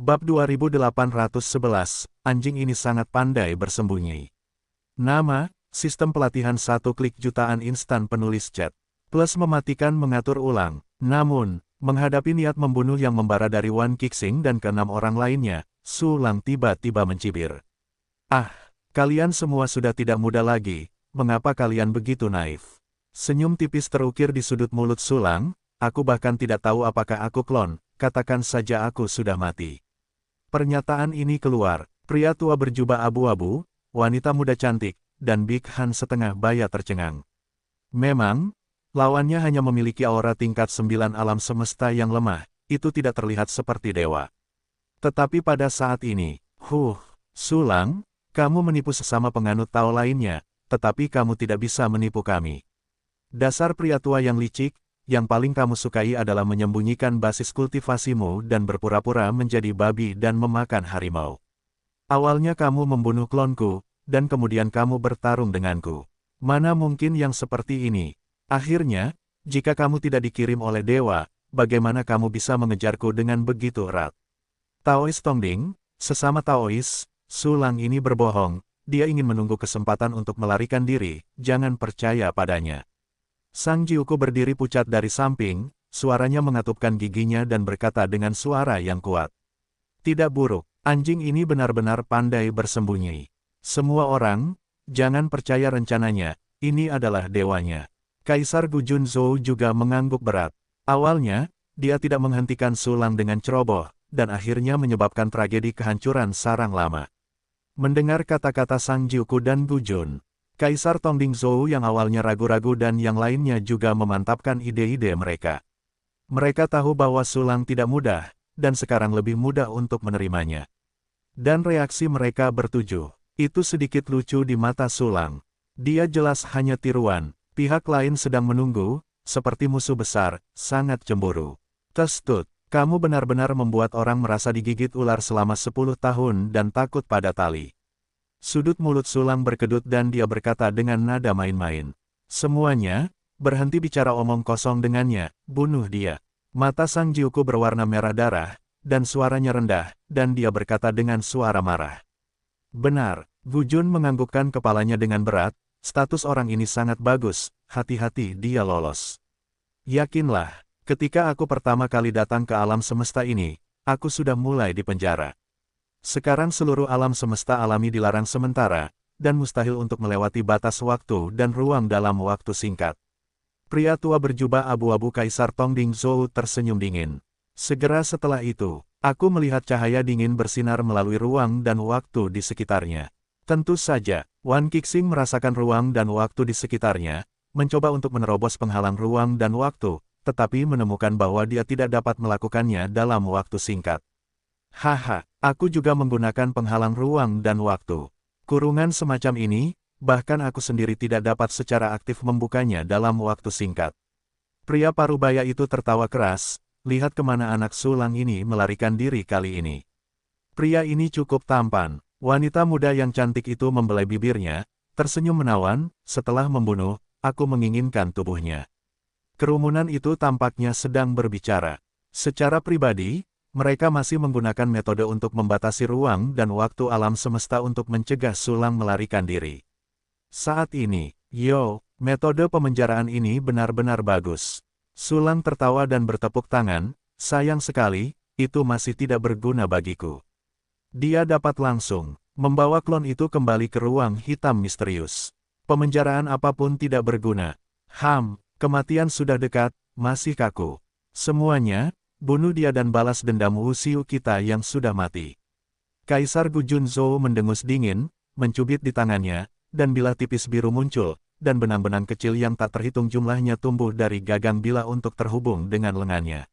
Bab 2811, anjing ini sangat pandai bersembunyi. Nama, sistem pelatihan satu klik jutaan instan penulis chat. Plus mematikan mengatur ulang. Namun, menghadapi niat membunuh yang membara dari Wan Qixing dan keenam orang lainnya, Su Lang tiba-tiba mencibir. Ah, kalian semua sudah tidak muda lagi, mengapa kalian begitu naif? Senyum tipis terukir di sudut mulut Su Lang, aku bahkan tidak tahu apakah aku klon, katakan saja aku sudah mati. Pernyataan ini keluar, pria tua berjubah abu-abu, wanita muda cantik, dan Big Han setengah baya tercengang. Memang, lawannya hanya memiliki aura tingkat 9 alam semesta yang lemah, itu tidak terlihat seperti dewa. Tetapi pada saat ini, Su Lang, kamu menipu sesama penganut Tao lainnya, tetapi kamu tidak bisa menipu kami. Dasar pria tua yang licik, yang paling kamu sukai adalah menyembunyikan basis kultivasimu dan berpura-pura menjadi babi dan memakan harimau. Awalnya kamu membunuh klonku, dan kemudian kamu bertarung denganku. Mana mungkin yang seperti ini? Akhirnya, jika kamu tidak dikirim oleh dewa, bagaimana kamu bisa mengejarku dengan begitu erat? Taois Tongding, sesama Taois, Su Lang ini berbohong, dia ingin menunggu kesempatan untuk melarikan diri, jangan percaya padanya. Sang Jiuku berdiri pucat dari samping, suaranya mengatupkan giginya dan berkata dengan suara yang kuat. Tidak buruk, anjing ini benar-benar pandai bersembunyi. Semua orang, jangan percaya rencananya, ini adalah dewanya. Kaisar Gu Junzhou juga mengangguk berat. Awalnya, dia tidak menghentikan Su Lang dengan ceroboh, dan akhirnya menyebabkan tragedi kehancuran sarang lama. Mendengar kata-kata Sang Jiuku dan Gu Jun, Kaisar Tongding Zhou yang awalnya ragu-ragu dan yang lainnya juga memantapkan ide-ide mereka. Mereka tahu bahwa Su Lang tidak mudah, dan sekarang lebih mudah untuk menerimanya. Dan reaksi mereka bertujuh. Itu sedikit lucu di mata Su Lang. Dia jelas hanya tiruan, pihak lain sedang menunggu, seperti musuh besar, sangat cemburu. Testut, kamu benar-benar membuat orang merasa digigit ular selama 10 tahun dan takut pada tali. Sudut mulut Su Lang berkedut dan dia berkata dengan nada main-main. Semuanya, berhenti bicara omong kosong dengannya, bunuh dia. Mata Sang Jiuku berwarna merah darah, dan suaranya rendah, dan dia berkata dengan suara marah. Benar, Gu Jun menganggukkan kepalanya dengan berat, status orang ini sangat bagus, hati-hati dia lolos. Yakinlah, ketika aku pertama kali datang ke alam semesta ini, aku sudah mulai di penjara. Sekarang seluruh alam semesta alami dilarang sementara, dan mustahil untuk melewati batas waktu dan ruang dalam waktu singkat. Pria tua berjubah abu-abu Kaisar Tongding Zhou tersenyum dingin. Segera setelah itu, aku melihat cahaya dingin bersinar melalui ruang dan waktu di sekitarnya. Tentu saja, Wan Qixing merasakan ruang dan waktu di sekitarnya, mencoba untuk menerobos penghalang ruang dan waktu, tetapi menemukan bahwa dia tidak dapat melakukannya dalam waktu singkat. Haha, aku juga menggunakan penghalang ruang dan waktu. Kurungan semacam ini, bahkan aku sendiri tidak dapat secara aktif membukanya dalam waktu singkat. Pria parubaya itu tertawa keras, lihat kemana anak Su Lang ini melarikan diri kali ini. Pria ini cukup tampan, wanita muda yang cantik itu membelai bibirnya, tersenyum menawan, setelah membunuh, aku menginginkan tubuhnya. Kerumunan itu tampaknya sedang berbicara. Secara pribadi, mereka masih menggunakan metode untuk membatasi ruang dan waktu alam semesta untuk mencegah Su Lang melarikan diri. Saat ini, metode pemenjaraan ini benar-benar bagus. Su Lang tertawa dan bertepuk tangan, sayang sekali, itu masih tidak berguna bagiku. Dia dapat langsung membawa klon itu kembali ke ruang hitam misterius. Pemenjaraan apapun tidak berguna. Kematian sudah dekat, masih kaku. Semuanya, bunuh dia dan balas dendam Wuxiu kita yang sudah mati. Kaisar Gu Junzhou mendengus dingin, mencubit di tangannya, dan bilah tipis biru muncul, dan benang-benang kecil yang tak terhitung jumlahnya tumbuh dari gagang bilah untuk terhubung dengan lengannya.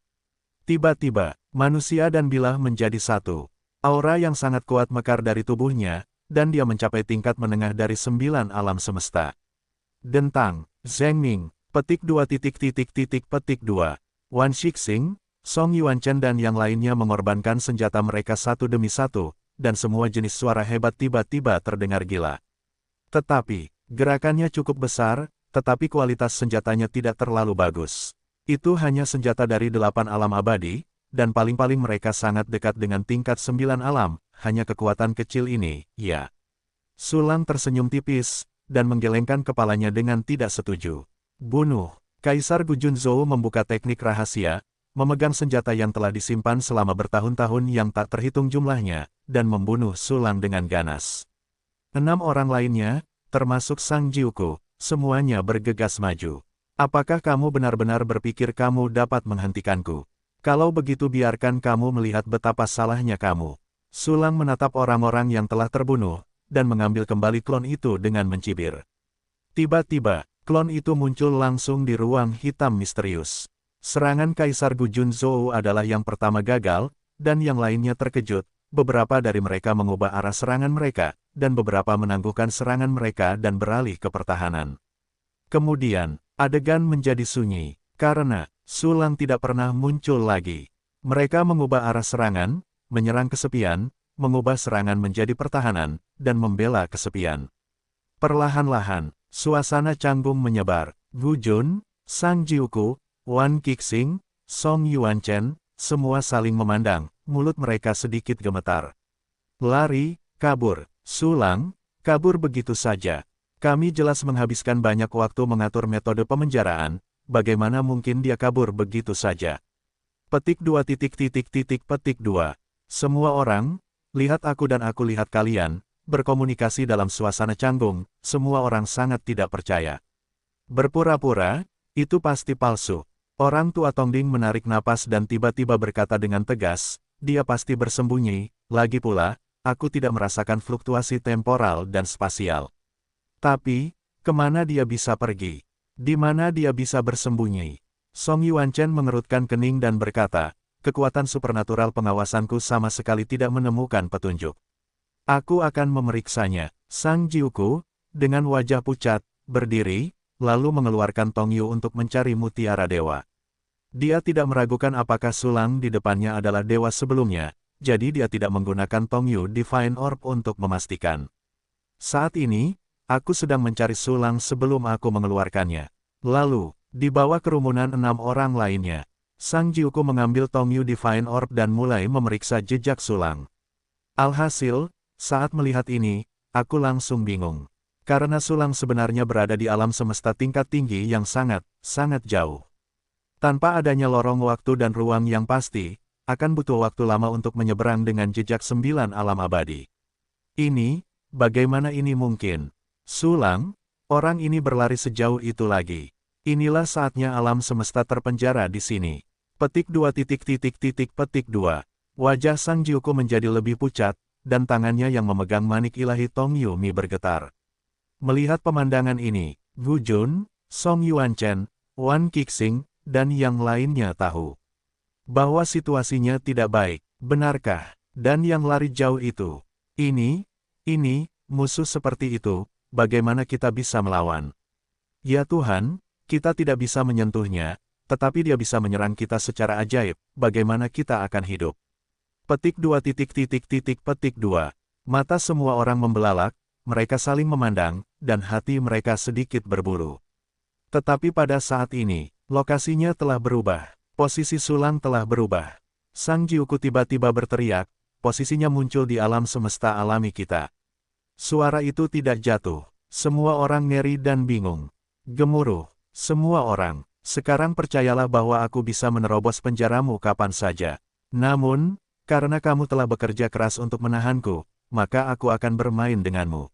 Tiba-tiba, manusia dan bilah menjadi satu. Aura yang sangat kuat mekar dari tubuhnya, dan dia mencapai tingkat menengah dari 9 alam semesta. Dentang, Zhengming, petik 2 petik 2. Wan Qixing, Song Yuanchen dan yang lainnya mengorbankan senjata mereka satu demi satu, dan semua jenis suara hebat tiba-tiba terdengar gila. Tetapi, gerakannya cukup besar, tetapi kualitas senjatanya tidak terlalu bagus. Itu hanya senjata dari 8 alam abadi, dan paling-paling mereka sangat dekat dengan tingkat 9 alam, hanya kekuatan kecil ini, ya. Sulang tersenyum tipis, dan menggelengkan kepalanya dengan tidak setuju. Bunuh. Kaisar Gu Junzhou membuka teknik rahasia, memegang senjata yang telah disimpan selama bertahun-tahun yang tak terhitung jumlahnya, dan membunuh Sulang dengan ganas. 6 orang lainnya, termasuk Sang Jiuku, semuanya bergegas maju. Apakah kamu benar-benar berpikir kamu dapat menghentikanku? Kalau begitu biarkan kamu melihat betapa salahnya kamu. Sulang menatap orang-orang yang telah terbunuh, dan mengambil kembali klon itu dengan mencibir. Tiba-tiba, klon itu muncul langsung di ruang hitam misterius. Serangan Kaisar Gu Junzhou adalah yang pertama gagal, dan yang lainnya terkejut. Beberapa dari mereka mengubah arah serangan mereka, dan beberapa menangguhkan serangan mereka dan beralih ke pertahanan. Kemudian, adegan menjadi sunyi, karena Sulang tidak pernah muncul lagi. Mereka mengubah arah serangan, menyerang kesepian, mengubah serangan menjadi pertahanan, dan membela kesepian. Perlahan-lahan, suasana canggung menyebar. Gu Jun, Sang Jiuku, Wan Qixing, Song Yuanchen, semua saling memandang, mulut mereka sedikit gemetar. Lari, kabur, Sulang, kabur begitu saja. Kami jelas menghabiskan banyak waktu mengatur metode pemenjaraan, bagaimana mungkin dia kabur begitu saja? Petik 2 petik 2. Semua orang, lihat aku dan aku lihat kalian, berkomunikasi dalam suasana canggung, semua orang sangat tidak percaya. Berpura-pura, itu pasti palsu. Orang tua Tongding menarik napas dan tiba-tiba berkata dengan tegas, dia pasti bersembunyi, lagi pula, aku tidak merasakan fluktuasi temporal dan spasial. Tapi, kemana dia bisa pergi? Di mana dia bisa bersembunyi? Song Yuanchen mengerutkan kening dan berkata, kekuatan supernatural pengawasanku sama sekali tidak menemukan petunjuk. Aku akan memeriksanya. Sang Jiuku, dengan wajah pucat, berdiri, lalu mengeluarkan Tongyu untuk mencari mutiara dewa. Dia tidak meragukan apakah Sulang di depannya adalah dewa sebelumnya, jadi dia tidak menggunakan Tongyu Divine Orb untuk memastikan. Saat ini, aku sedang mencari Sulang sebelum aku mengeluarkannya. Lalu, di bawah kerumunan 6 orang lainnya, Sang Jiuku mengambil Tongyu Divine Orb dan mulai memeriksa jejak Sulang. Alhasil, saat melihat ini, aku langsung bingung. Karena Sulang sebenarnya berada di alam semesta tingkat tinggi yang sangat, sangat jauh. Tanpa adanya lorong waktu dan ruang yang pasti, akan butuh waktu lama untuk menyeberang dengan jejak 9 alam abadi. Ini, bagaimana ini mungkin? Sulang, orang ini berlari sejauh itu lagi. Inilah saatnya alam semesta terpenjara di sini. Petik 2 petik 2. Wajah Sang Jiuku menjadi lebih pucat, dan tangannya yang memegang manik ilahi Tongyu Mi bergetar. Melihat pemandangan ini, Gu Jun, Song Yuanchen, Wan Qixing, dan yang lainnya tahu bahwa situasinya tidak baik. Benarkah? Dan yang lari jauh itu, ini, musuh seperti itu, bagaimana kita bisa melawan? Ya Tuhan, kita tidak bisa menyentuhnya, tetapi dia bisa menyerang kita secara ajaib, bagaimana kita akan hidup? Petik 2 petik 2. Mata semua orang membelalak, mereka saling memandang, dan hati mereka sedikit berburu. Tetapi pada saat ini, lokasinya telah berubah. Posisi Sulang telah berubah. Sang Jiuku tiba-tiba berteriak, posisinya muncul di alam semesta alami kita. Suara itu tidak jatuh. Semua orang ngeri dan bingung. Gemuruh. Semua orang, sekarang percayalah bahwa aku bisa menerobos penjaramu kapan saja. Namun, karena kamu telah bekerja keras untuk menahanku, maka aku akan bermain denganmu.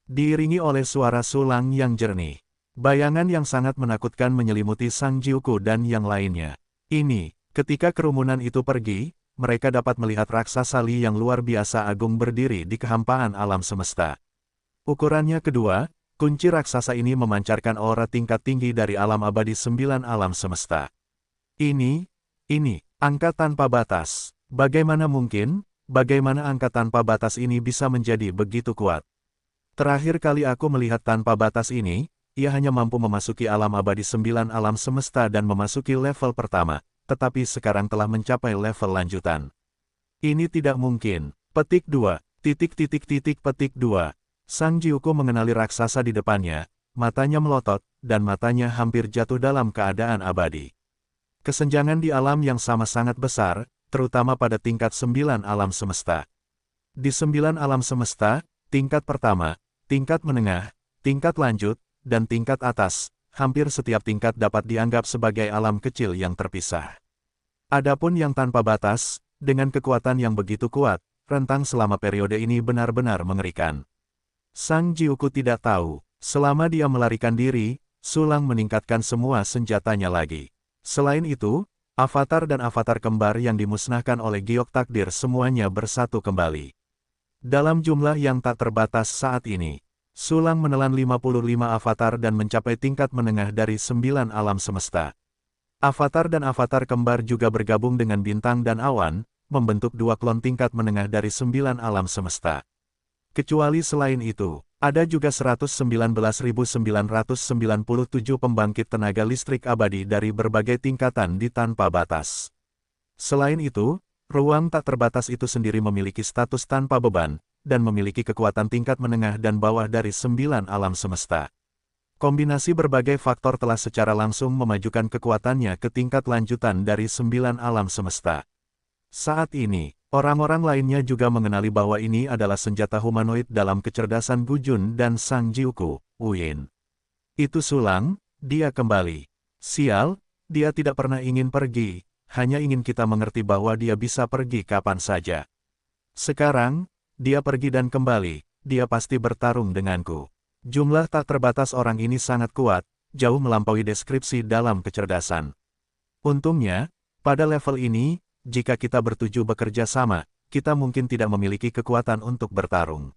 Diiringi oleh suara Sulang yang jernih. Bayangan yang sangat menakutkan menyelimuti Sang Jiuku dan yang lainnya. Ini, ketika kerumunan itu pergi, mereka dapat melihat raksasa Li yang luar biasa agung berdiri di kehampaan alam semesta. Ukurannya kedua, kunci raksasa ini memancarkan aura tingkat tinggi dari alam abadi 9 alam semesta. Ini, angka tanpa batas. Bagaimana mungkin, bagaimana angka tanpa batas ini bisa menjadi begitu kuat? Terakhir kali aku melihat tanpa batas ini, ia hanya mampu memasuki alam abadi 9 alam semesta dan memasuki level pertama, tetapi sekarang telah mencapai level lanjutan. Ini tidak mungkin. Petik 2, petik 2. Sang Jiuku mengenali raksasa di depannya, matanya melotot, dan matanya hampir jatuh dalam keadaan abadi. Kesenjangan di alam yang sama sangat besar, terutama pada tingkat 9 alam semesta. Di 9 alam semesta, tingkat pertama, tingkat menengah, tingkat lanjut, dan tingkat atas, hampir setiap tingkat dapat dianggap sebagai alam kecil yang terpisah. Adapun yang tanpa batas, dengan kekuatan yang begitu kuat, rentang selama periode ini benar-benar mengerikan. Sang Jiuku tidak tahu, selama dia melarikan diri, Sulang meningkatkan semua senjatanya lagi. Selain itu, avatar dan avatar kembar yang dimusnahkan oleh giok takdir semuanya bersatu kembali. Dalam jumlah yang tak terbatas saat ini, Sulang menelan 55 avatar dan mencapai tingkat menengah dari 9 alam semesta. Avatar dan avatar kembar juga bergabung dengan bintang dan awan, membentuk dua klon tingkat menengah dari 9 alam semesta. Kecuali selain itu, ada juga 119.997 pembangkit tenaga listrik abadi dari berbagai tingkatan di tanpa batas. Selain itu, ruang tak terbatas itu sendiri memiliki status tanpa beban, dan memiliki kekuatan tingkat menengah dan bawah dari 9 alam semesta. Kombinasi berbagai faktor telah secara langsung memajukan kekuatannya ke tingkat lanjutan dari 9 alam semesta. Saat ini, orang-orang lainnya juga mengenali bahwa ini adalah senjata humanoid dalam kecerdasan Gujun dan Sang Jiuku, Uyin. Itu Sulang, dia kembali. Sial, dia tidak pernah ingin pergi, hanya ingin kita mengerti bahwa dia bisa pergi kapan saja. Sekarang, dia pergi dan kembali, dia pasti bertarung denganku. Jumlah tak terbatas orang ini sangat kuat, jauh melampaui deskripsi dalam kecerdasan. Untungnya, pada level ini, jika kita bertuju bekerja sama, kita mungkin tidak memiliki kekuatan untuk bertarung.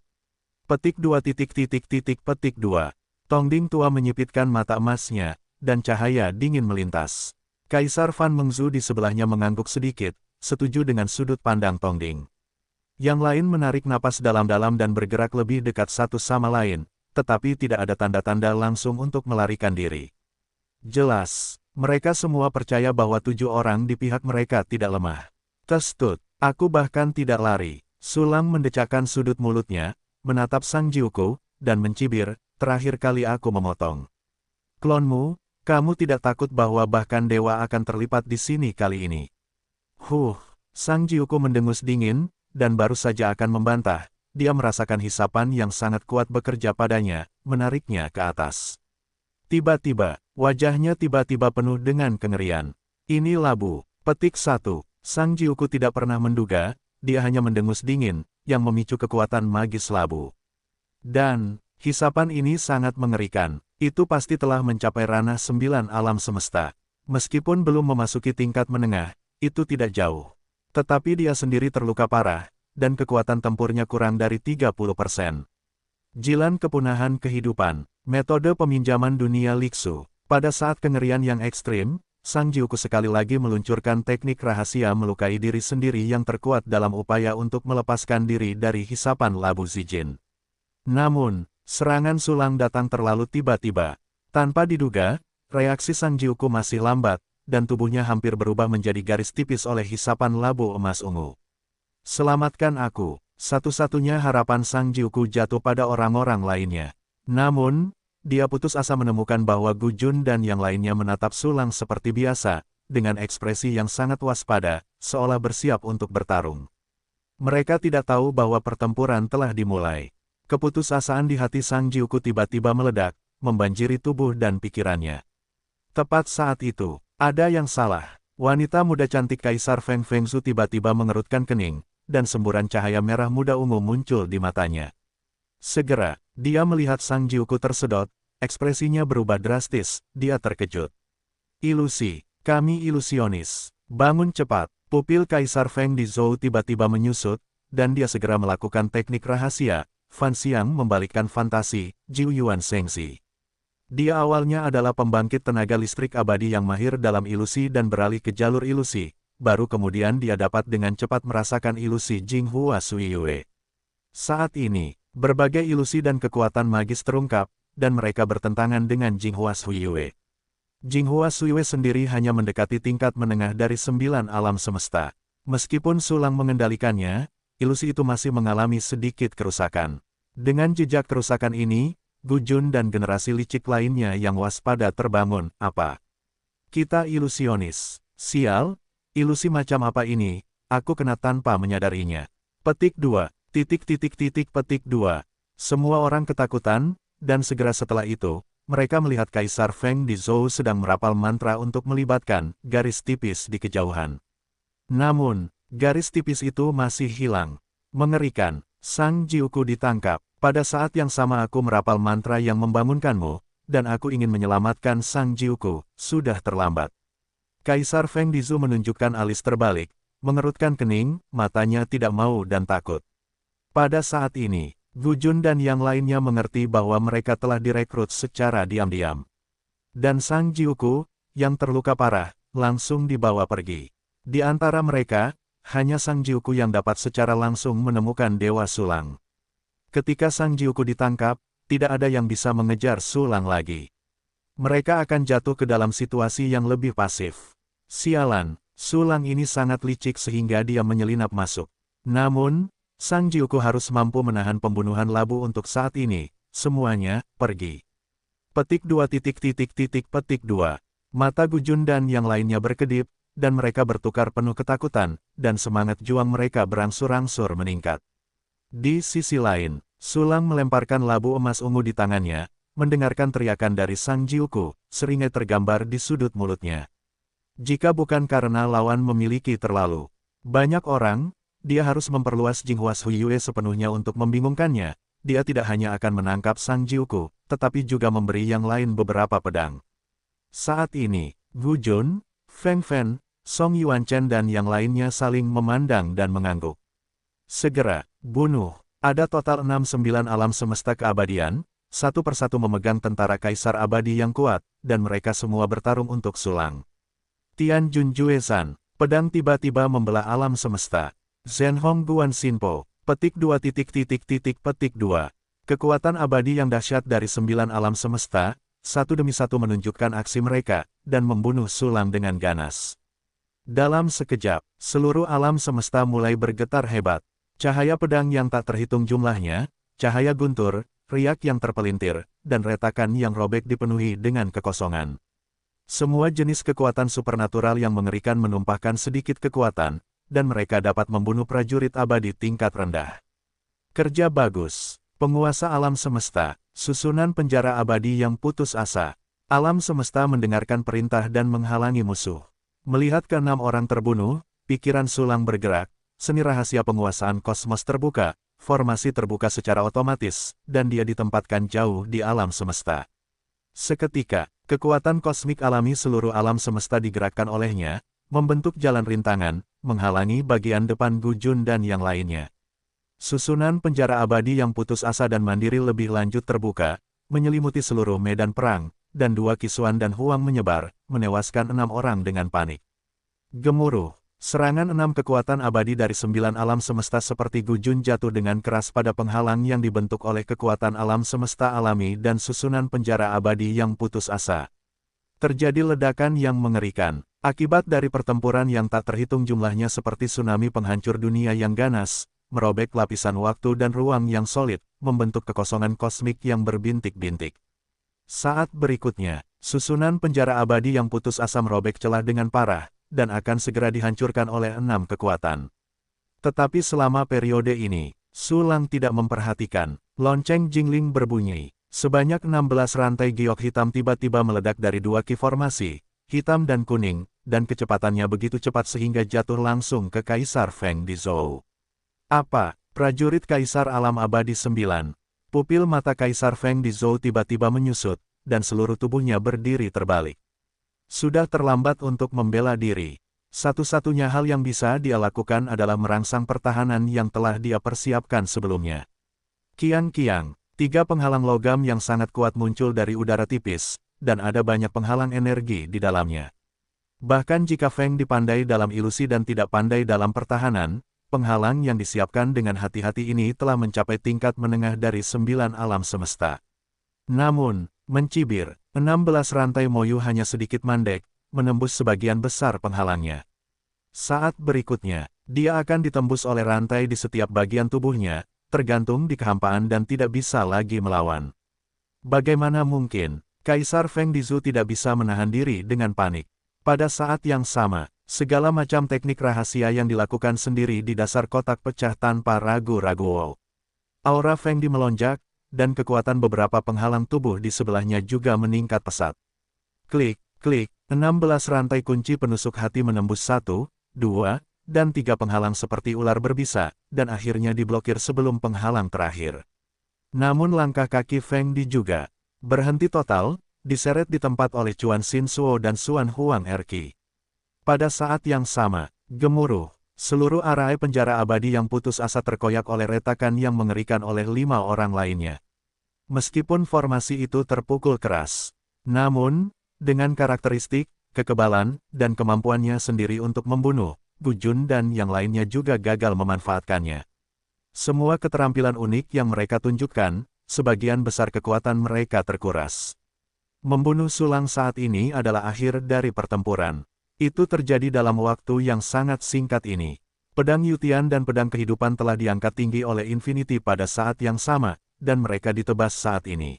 Petik 2 petik 2. Tongding tua menyipitkan mata emasnya, dan cahaya dingin melintas. Kaisar Fan Mengzu di sebelahnya mengangguk sedikit, setuju dengan sudut pandang Tongding. Yang lain menarik napas dalam-dalam dan bergerak lebih dekat satu sama lain, tetapi tidak ada tanda-tanda langsung untuk melarikan diri. Jelas, mereka semua percaya bahwa 7 orang di pihak mereka tidak lemah. Testut, aku bahkan tidak lari. Sulang mendecakkan sudut mulutnya, menatap Sang Jiuku, dan mencibir, terakhir kali aku memotong klonmu, kamu tidak takut bahwa bahkan dewa akan terlipat di sini kali ini. Sang Jiuku mendengus dingin, dan baru saja akan membantah, dia merasakan hisapan yang sangat kuat bekerja padanya, menariknya ke atas. Tiba-tiba, wajahnya tiba-tiba penuh dengan kengerian. Ini labu. Petik 1. Sang Jiuku tidak pernah menduga, dia hanya mendengus dingin, yang memicu kekuatan magis labu. Dan, hisapan ini sangat mengerikan. Itu pasti telah mencapai ranah 9 alam semesta. Meskipun belum memasuki tingkat menengah, itu tidak jauh. Tetapi dia sendiri terluka parah, dan kekuatan tempurnya kurang dari 30%. Jilan kepunahan kehidupan. Metode peminjaman dunia Liksu. Pada saat kengerian yang ekstrim, Sang Jiuku sekali lagi meluncurkan teknik rahasia melukai diri sendiri yang terkuat dalam upaya untuk melepaskan diri dari hisapan labu Zijin. Namun, serangan Sulang datang terlalu tiba-tiba. Tanpa diduga, reaksi Sang Jiuku masih lambat, dan tubuhnya hampir berubah menjadi garis tipis oleh hisapan labu emas ungu. Selamatkan aku. Satu-satunya harapan Sang Jiuku jatuh pada orang-orang lainnya. Namun, dia putus asa menemukan bahwa Gujun dan yang lainnya menatap Sulang seperti biasa, dengan ekspresi yang sangat waspada, seolah bersiap untuk bertarung. Mereka tidak tahu bahwa pertempuran telah dimulai. Keputusasaan di hati Sang Jiuku tiba-tiba meledak, membanjiri tubuh dan pikirannya. Tepat saat itu, ada yang salah. Wanita muda cantik Kaisar Feng Fengzu tiba-tiba mengerutkan kening, dan semburan cahaya merah muda ungu muncul di matanya. Segera, dia melihat Sang Jiuku tersedot, ekspresinya berubah drastis, dia terkejut. Ilusi, kami ilusionis. Bangun cepat, pupil Kaisar Feng di Zhou tiba-tiba menyusut, dan dia segera melakukan teknik rahasia, Fan Xiang membalikkan fantasi, Jiu Yuan Shengxi. Dia awalnya adalah pembangkit tenaga listrik abadi yang mahir dalam ilusi dan beralih ke jalur ilusi, baru kemudian dia dapat dengan cepat merasakan ilusi Jinghua Suiyue. Saat ini, berbagai ilusi dan kekuatan magis terungkap, dan mereka bertentangan dengan Jinghua Suiyue. Jinghua Suiyue sendiri hanya mendekati tingkat menengah dari 9 alam semesta. Meskipun Sulang mengendalikannya, ilusi itu masih mengalami sedikit kerusakan. Dengan jejak kerusakan ini, Gujun dan generasi licik lainnya yang waspada terbangun. Apa? Kita ilusionis. Sial, ilusi macam apa ini, aku kena tanpa menyadarinya. Petik 2. Petik 2. Semua orang ketakutan, dan segera setelah itu, mereka melihat Kaisar Feng Dizhou sedang merapal mantra untuk melibatkan garis tipis di kejauhan. Namun, garis tipis itu masih hilang. Mengerikan, Sang Jiuku ditangkap. Pada saat yang sama aku merapal mantra yang membangunkanmu, dan aku ingin menyelamatkan Sang Jiuku, sudah terlambat. Kaisar Feng Dizhou menunjukkan alis terbalik, mengerutkan kening, matanya tidak mau dan takut. Pada saat ini, Gu Jun dan yang lainnya mengerti bahwa mereka telah direkrut secara diam-diam. Dan Sang Jiuku, yang terluka parah, langsung dibawa pergi. Di antara mereka, hanya Sang Jiuku yang dapat secara langsung menemukan Dewa Sulang. Ketika Sang Jiuku ditangkap, tidak ada yang bisa mengejar Sulang lagi. Mereka akan jatuh ke dalam situasi yang lebih pasif. Sialan, Sulang ini sangat licik sehingga dia menyelinap masuk. Namun, Sang Jiuku harus mampu menahan pembunuhan Labu untuk saat ini. Semuanya, pergi. Petik 2. Mata Gu Jun dan yang lainnya berkedip, dan mereka bertukar penuh ketakutan, dan semangat juang mereka berangsur-angsur meningkat. Di sisi lain, Sulang melemparkan labu emas ungu di tangannya, mendengarkan teriakan dari Sang Jiuku, seringai tergambar di sudut mulutnya. Jika bukan karena lawan memiliki terlalu banyak orang, dia harus memperluas Jinghua Huiyue sepenuhnya untuk membingungkannya. Dia tidak hanya akan menangkap Sang Jiuku, tetapi juga memberi yang lain beberapa pedang. Saat ini, Gu Jun, Feng Fan, Song Yuanchen dan yang lainnya saling memandang dan mengangguk. Segera, bunuh. Ada total 69 alam semesta keabadian, satu persatu memegang tentara Kaisar Abadi yang kuat, dan mereka semua bertarung untuk Sulang. Tian Jun Juezan, pedang tiba-tiba membelah alam semesta. Zhenhong Guan Xinpo, petik 2. Kekuatan abadi yang dahsyat dari 9 alam semesta, satu demi satu menunjukkan aksi mereka, dan membunuh Sulang dengan ganas. Dalam sekejap, seluruh alam semesta mulai bergetar hebat. Cahaya pedang yang tak terhitung jumlahnya, cahaya guntur, riak yang terpelintir, dan retakan yang robek dipenuhi dengan kekosongan. Semua jenis kekuatan supernatural yang mengerikan menumpahkan sedikit kekuatan, dan mereka dapat membunuh prajurit abadi tingkat rendah. Kerja bagus. Penguasa alam semesta, susunan penjara abadi yang putus asa. Alam semesta mendengarkan perintah dan menghalangi musuh. Melihat ke-6 orang terbunuh, pikiran Sulang bergerak, seni rahasia penguasaan kosmos terbuka, formasi terbuka secara otomatis, dan dia ditempatkan jauh di alam semesta. Seketika, kekuatan kosmik alami seluruh alam semesta digerakkan olehnya, membentuk jalan rintangan, menghalangi bagian depan Gu Jun dan yang lainnya. Susunan penjara abadi yang putus asa dan mandiri lebih lanjut terbuka, menyelimuti seluruh medan perang, dan 2 Kisuan dan Huang menyebar, menewaskan 6 orang dengan panik. Gemuruh, serangan 6 kekuatan abadi dari 9 alam semesta seperti Gu Jun jatuh dengan keras pada penghalang yang dibentuk oleh kekuatan alam semesta alami dan susunan penjara abadi yang putus asa. Terjadi ledakan yang mengerikan. Akibat dari pertempuran yang tak terhitung jumlahnya seperti tsunami penghancur dunia yang ganas, merobek lapisan waktu dan ruang yang solid, membentuk kekosongan kosmik yang berbintik-bintik. Saat berikutnya, susunan penjara abadi yang putus asa merobek celah dengan parah, dan akan segera dihancurkan oleh 6 kekuatan. Tetapi selama periode ini, Sulang tidak memperhatikan. Lonceng Jingling berbunyi. Sebanyak 16 rantai giok hitam tiba-tiba meledak dari 2 ki formasi, hitam dan kuning, dan kecepatannya begitu cepat sehingga jatuh langsung ke Kaisar Feng Dizhou. Apa? Prajurit Kaisar Alam Abadi 9. Pupil mata Kaisar Feng Dizhou tiba-tiba menyusut, dan seluruh tubuhnya berdiri terbalik. Sudah terlambat untuk membela diri. Satu-satunya hal yang bisa dia lakukan adalah merangsang pertahanan yang telah dia persiapkan sebelumnya. Kiang-kiang, 3 penghalang logam yang sangat kuat muncul dari udara tipis, dan ada banyak penghalang energi di dalamnya. Bahkan jika Feng dipandai dalam ilusi dan tidak pandai dalam pertahanan, penghalang yang disiapkan dengan hati-hati ini telah mencapai tingkat menengah dari 9 alam semesta. Namun, mencibir, 16 rantai moyu hanya sedikit mandek, menembus sebagian besar penghalangnya. Saat berikutnya, dia akan ditembus oleh rantai di setiap bagian tubuhnya, tergantung di kehampaan dan tidak bisa lagi melawan. Bagaimana mungkin, Kaisar Feng Dizhou tidak bisa menahan diri dengan panik. Pada saat yang sama, segala macam teknik rahasia yang dilakukan sendiri di dasar kotak pecah tanpa ragu-ragu. Aura Feng Di melonjak, dan kekuatan beberapa penghalang tubuh di sebelahnya juga meningkat pesat. Klik, klik, 16 rantai kunci penusuk hati menembus 1, 2, dan 3 penghalang seperti ular berbisa, dan akhirnya diblokir sebelum penghalang terakhir. Namun langkah kaki Feng Di juga berhenti total, diseret di tempat oleh Chuan Xin Suo dan Xuan Huang Erqi. Pada saat yang sama, gemuruh, seluruh arai penjara abadi yang putus asa terkoyak oleh retakan yang mengerikan oleh 5 orang lainnya. Meskipun formasi itu terpukul keras, namun, dengan karakteristik, kekebalan, dan kemampuannya sendiri untuk membunuh, Gu Jun dan yang lainnya juga gagal memanfaatkannya. Semua keterampilan unik yang mereka tunjukkan, sebagian besar kekuatan mereka terkuras. Membunuh Sulang saat ini adalah akhir dari pertempuran. Itu terjadi dalam waktu yang sangat singkat ini. Pedang Yutian dan pedang kehidupan telah diangkat tinggi oleh Infinity pada saat yang sama, dan mereka ditebas saat ini.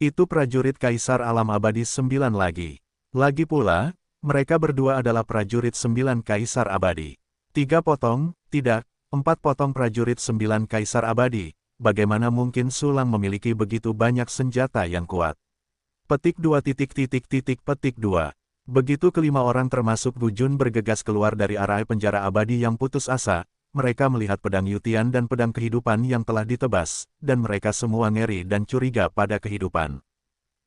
Itu prajurit Kaisar Alam Abadi 9 lagi. Lagi pula, mereka berdua adalah prajurit 9 Kaisar Abadi. 3 potong, tidak, 4 potong prajurit 9 Kaisar Abadi. Bagaimana mungkin Sulang memiliki begitu banyak senjata yang kuat? Petik 2 petik 2. Begitu kelima orang termasuk Gu Jun bergegas keluar dari arai penjara abadi yang putus asa, mereka melihat pedang Yutian dan pedang kehidupan yang telah ditebas, dan mereka semua ngeri dan curiga pada kehidupan.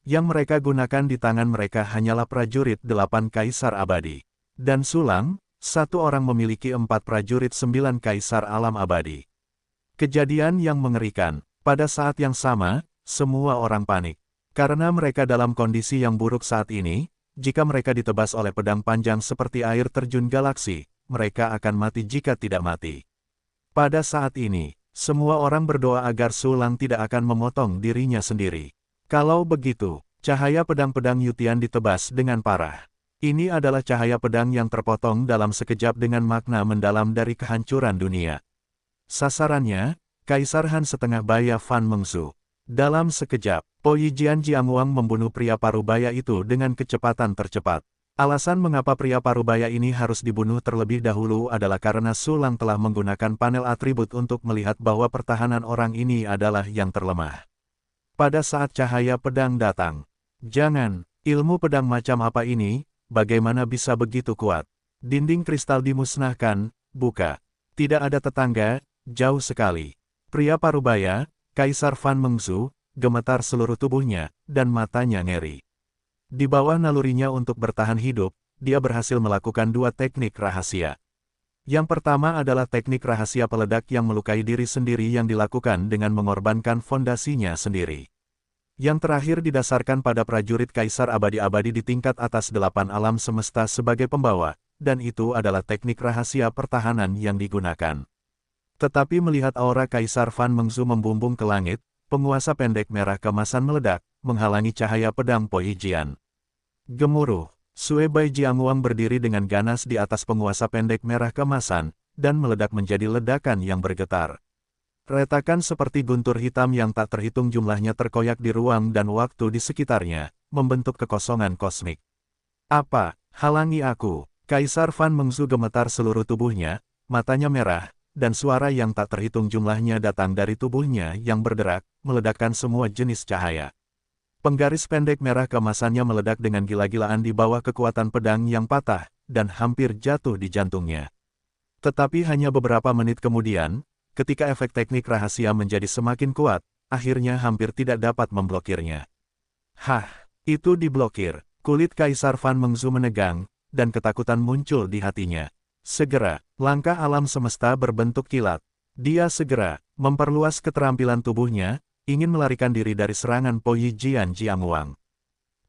Yang mereka gunakan di tangan mereka hanyalah prajurit 8 Kaisar Abadi. Dan Sulang, satu orang memiliki 4 prajurit 9 Kaisar Alam Abadi. Kejadian yang mengerikan, pada saat yang sama, semua orang panik. Karena mereka dalam kondisi yang buruk saat ini, jika mereka ditebas oleh pedang panjang seperti air terjun galaksi, mereka akan mati jika tidak mati. Pada saat ini, semua orang berdoa agar Sulang tidak akan memotong dirinya sendiri. Kalau begitu, cahaya pedang-pedang Yutian ditebas dengan parah. Ini adalah cahaya pedang yang terpotong dalam sekejap dengan makna mendalam dari kehancuran dunia. Sasarannya, Kaisar Han setengah baya Fan Mengzu. Dalam sekejap, Po Yijian Jiangwang membunuh pria parubaya itu dengan kecepatan tercepat. Alasan mengapa pria parubaya ini harus dibunuh terlebih dahulu adalah karena Sulang telah menggunakan panel atribut untuk melihat bahwa pertahanan orang ini adalah yang terlemah. Pada saat cahaya pedang datang, jangan, ilmu pedang macam apa ini, bagaimana bisa begitu kuat? Dinding kristal dimusnahkan, buka. Tidak ada tetangga, jauh sekali. Pria parubaya, Kaisar Fan Mengzu, gemetar seluruh tubuhnya, dan matanya ngeri. Di bawah nalurinya untuk bertahan hidup, dia berhasil melakukan 2 teknik rahasia. Yang pertama adalah teknik rahasia peledak yang melukai diri sendiri yang dilakukan dengan mengorbankan fondasinya sendiri. Yang terakhir didasarkan pada prajurit Kaisar Abadi-Abadi di tingkat atas 8 alam semesta sebagai pembawa, dan itu adalah teknik rahasia pertahanan yang digunakan. Tetapi melihat aura Kaisar Fan Mengzu membumbung ke langit, penguasa pendek merah kemasan meledak, menghalangi cahaya pedang Po Yijian. Gemuruh, Sue Bai Jiangwang berdiri dengan ganas di atas penguasa pendek merah kemasan, dan meledak menjadi ledakan yang bergetar. Retakan seperti guntur hitam yang tak terhitung jumlahnya terkoyak di ruang dan waktu di sekitarnya, membentuk kekosongan kosmik. Apa, halangi aku? Kaisar Fan Mengzu gemetar seluruh tubuhnya, matanya merah, dan suara yang tak terhitung jumlahnya datang dari tubuhnya yang berderak, meledakkan semua jenis cahaya. Penggaris pendek merah kemasannya meledak dengan gila-gilaan di bawah kekuatan pedang yang patah, dan hampir jatuh di jantungnya. Tetapi hanya beberapa menit kemudian, ketika efek teknik rahasia menjadi semakin kuat, akhirnya hampir tidak dapat memblokirnya. Hah, itu diblokir. Kulit Kaisar Fan Mengzu menegang, dan ketakutan muncul di hatinya. Segera, langkah alam semesta berbentuk kilat. Dia segera memperluas keterampilan tubuhnya, ingin melarikan diri dari serangan Po Yijian Jiangwang.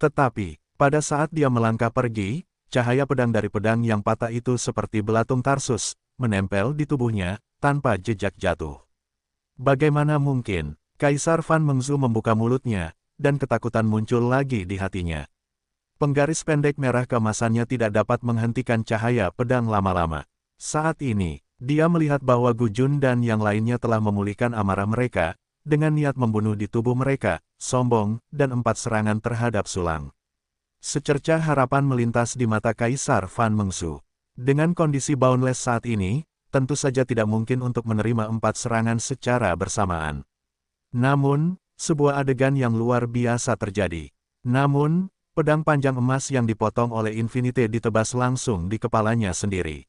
Tetapi, pada saat dia melangkah pergi, cahaya pedang dari pedang yang patah itu seperti belatung Tarsus, menempel di tubuhnya, tanpa jejak jatuh. Bagaimana mungkin? Kaisar Fan Mengzu membuka mulutnya, dan ketakutan muncul lagi di hatinya. Penggaris pendek merah kemasannya tidak dapat menghentikan cahaya pedang lama-lama. Saat ini, dia melihat bahwa Gu Jun dan yang lainnya telah memulihkan amarah mereka, dengan niat membunuh di tubuh mereka, sombong, dan 4 serangan terhadap Sulang. Secercah harapan melintas di mata Kaisar Fan Mengsu. Dengan kondisi Boundless saat ini, tentu saja tidak mungkin untuk menerima 4 serangan secara bersamaan. Namun, sebuah adegan yang luar biasa terjadi. Namun, pedang panjang emas yang dipotong oleh Infinite ditebas langsung di kepalanya sendiri.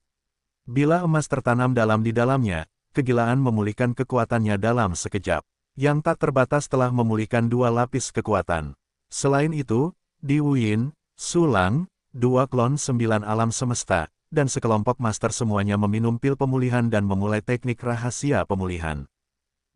Bila emas tertanam dalam di dalamnya, kegilaan memulihkan kekuatannya dalam sekejap. Yang tak terbatas telah memulihkan 2 lapis kekuatan. Selain itu, Di Wuyin, Sulang, 2 klon 9 alam semesta, dan sekelompok master semuanya meminum pil pemulihan dan memulai teknik rahasia pemulihan.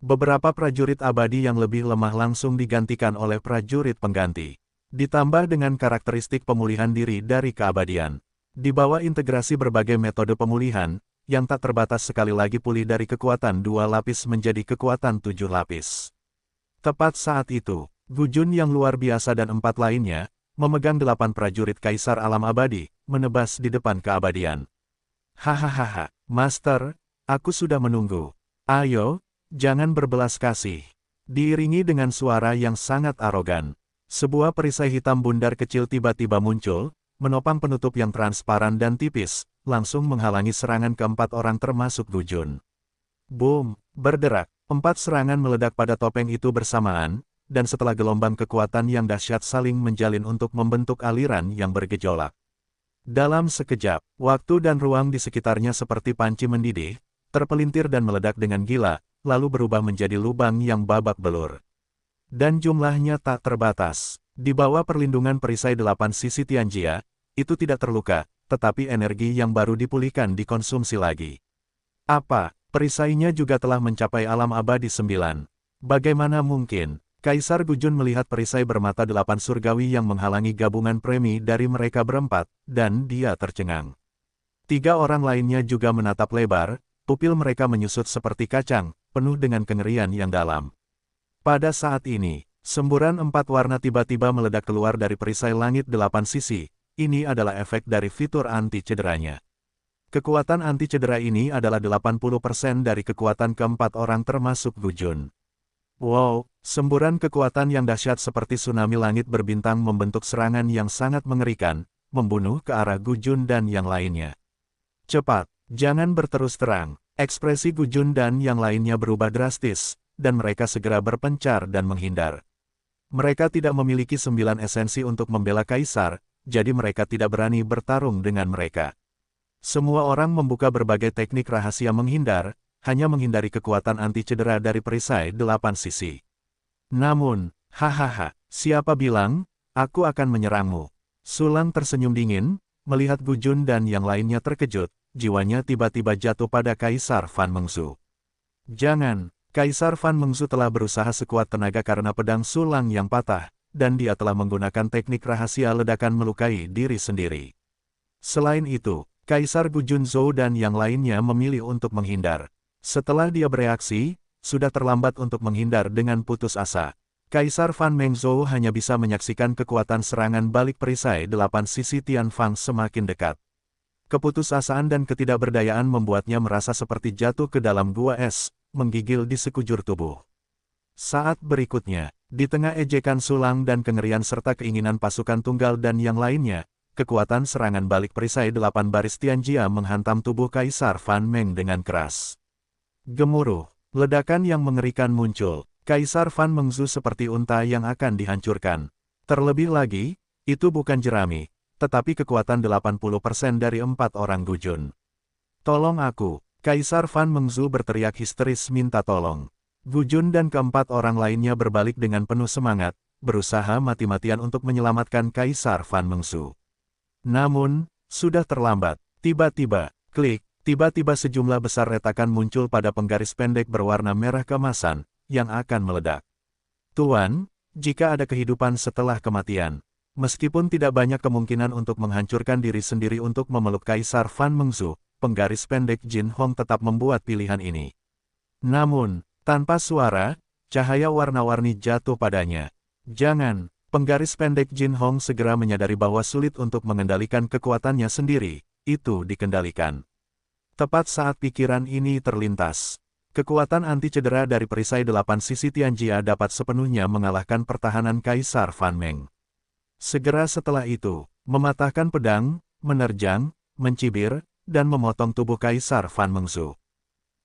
Beberapa prajurit abadi yang lebih lemah langsung digantikan oleh prajurit pengganti. Ditambah dengan karakteristik pemulihan diri dari keabadian. Di bawah integrasi berbagai metode pemulihan, yang tak terbatas sekali lagi pulih dari kekuatan 2 lapis menjadi kekuatan 7 lapis. Tepat saat itu, Gu Jun yang luar biasa dan 4 lainnya, memegang 8 prajurit Kaisar Alam Abadi, menebas di depan keabadian. Hahaha, Master, aku sudah menunggu. Ayo, jangan berbelas kasih. Diiringi dengan suara yang sangat arogan. Sebuah perisai hitam bundar kecil tiba-tiba muncul, menopang penutup yang transparan dan tipis, langsung menghalangi serangan keempat orang termasuk Gu Jun. Boom, berderak, 4 serangan meledak pada topeng itu bersamaan, dan setelah gelombang kekuatan yang dahsyat saling menjalin untuk membentuk aliran yang bergejolak. Dalam sekejap, waktu dan ruang di sekitarnya seperti panci mendidih, terpelintir dan meledak dengan gila, lalu berubah menjadi lubang yang babak belur. Dan jumlahnya tak terbatas. Di bawah perlindungan perisai 8 sisi Tianjia, itu tidak terluka, tetapi energi yang baru dipulihkan dikonsumsi lagi. Apa, perisainya juga telah mencapai alam abadi 9. Bagaimana mungkin? Kaisar Gu Jun melihat perisai bermata 8 surgawi yang menghalangi gabungan premi dari mereka berempat, dan dia tercengang. 3 orang lainnya juga menatap lebar, pupil mereka menyusut seperti kacang, penuh dengan kengerian yang dalam. Pada saat ini, semburan 4 warna tiba-tiba meledak keluar dari perisai langit 8 sisi. Ini adalah efek dari fitur anti-cederanya. Kekuatan anti-cedera ini adalah 80% dari kekuatan keempat orang termasuk Gu Jun. Wow, semburan kekuatan yang dahsyat seperti tsunami langit berbintang membentuk serangan yang sangat mengerikan, membunuh ke arah Gu Jun dan yang lainnya. Cepat, jangan berterus terang. Ekspresi Gu Jun dan yang lainnya berubah drastis, dan mereka segera berpencar dan menghindar. Mereka tidak memiliki 9 esensi untuk membela Kaisar, jadi mereka tidak berani bertarung dengan mereka. Semua orang membuka berbagai teknik rahasia menghindar, hanya menghindari kekuatan anti-cedera dari perisai 8 sisi. Namun, hahaha, siapa bilang, aku akan menyerangmu? Sulang tersenyum dingin, melihat Gu Jun dan yang lainnya terkejut, jiwanya tiba-tiba jatuh pada Kaisar Fan Mengsu. Jangan. Kaisar Fan Mengsu telah berusaha sekuat tenaga karena pedang sulang yang patah, dan dia telah menggunakan teknik rahasia ledakan melukai diri sendiri. Selain itu, Kaisar Gu Jun Zhou dan yang lainnya memilih untuk menghindar. Setelah dia bereaksi, sudah terlambat untuk menghindar dengan putus asa. Kaisar Fan Mengzhou hanya bisa menyaksikan kekuatan serangan balik perisai 8 sisi Tianfang semakin dekat. Keputusasaan dan ketidakberdayaan membuatnya merasa seperti jatuh ke dalam gua es, menggigil di sekujur tubuh. Saat berikutnya, di tengah ejekan sulang dan kengerian serta keinginan pasukan tunggal dan yang lainnya, kekuatan serangan balik perisai 8 baris Tianjia menghantam tubuh Kaisar Fan Meng dengan keras. Gemuruh, ledakan yang mengerikan muncul, Kaisar Fan Mengzu seperti unta yang akan dihancurkan. Terlebih lagi, itu bukan jerami, tetapi kekuatan 80% dari 4 orang Gu Jun. Tolong aku. Kaisar Fan Mengzu berteriak histeris minta tolong. Gu Jun dan keempat orang lainnya berbalik dengan penuh semangat, berusaha mati-matian untuk menyelamatkan Kaisar Fan Mengzu. Namun, sudah terlambat. Tiba-tiba, klik, tiba-tiba sejumlah besar retakan muncul pada penggaris pendek berwarna merah keemasan, yang akan meledak. Tuan, jika ada kehidupan setelah kematian, meskipun tidak banyak kemungkinan untuk menghancurkan diri sendiri untuk memeluk Kaisar Fan Mengzu, penggaris pendek Jin Hong tetap membuat pilihan ini. Namun, tanpa suara, cahaya warna-warni jatuh padanya. Jangan, penggaris pendek Jin Hong segera menyadari bahwa sulit untuk mengendalikan kekuatannya sendiri, itu dikendalikan. Tepat saat pikiran ini terlintas, kekuatan anti-cedera dari perisai 8 sisi Tianjia dapat sepenuhnya mengalahkan pertahanan Kaisar Fan Meng. Segera setelah itu, mematahkan pedang, menerjang, mencibir, dan memotong tubuh Kaisar Fan Mengzu.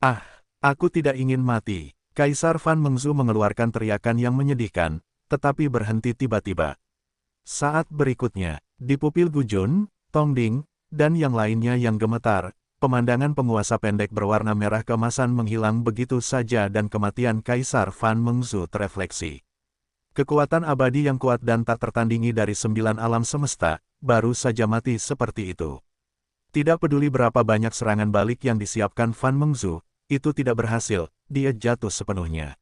Ah, aku tidak ingin mati. Kaisar Fan Mengzu mengeluarkan teriakan yang menyedihkan, tetapi berhenti tiba-tiba. Saat berikutnya, di pupil Gujun, Tongding, dan yang lainnya yang gemetar, pemandangan penguasa pendek berwarna merah keemasan menghilang begitu saja dan kematian Kaisar Fan Mengzu terefleksi. Kekuatan abadi yang kuat dan tak tertandingi dari 9 alam semesta, baru saja mati seperti itu. Tidak peduli berapa banyak serangan balik yang disiapkan Fan Mengzu, itu tidak berhasil, dia jatuh sepenuhnya.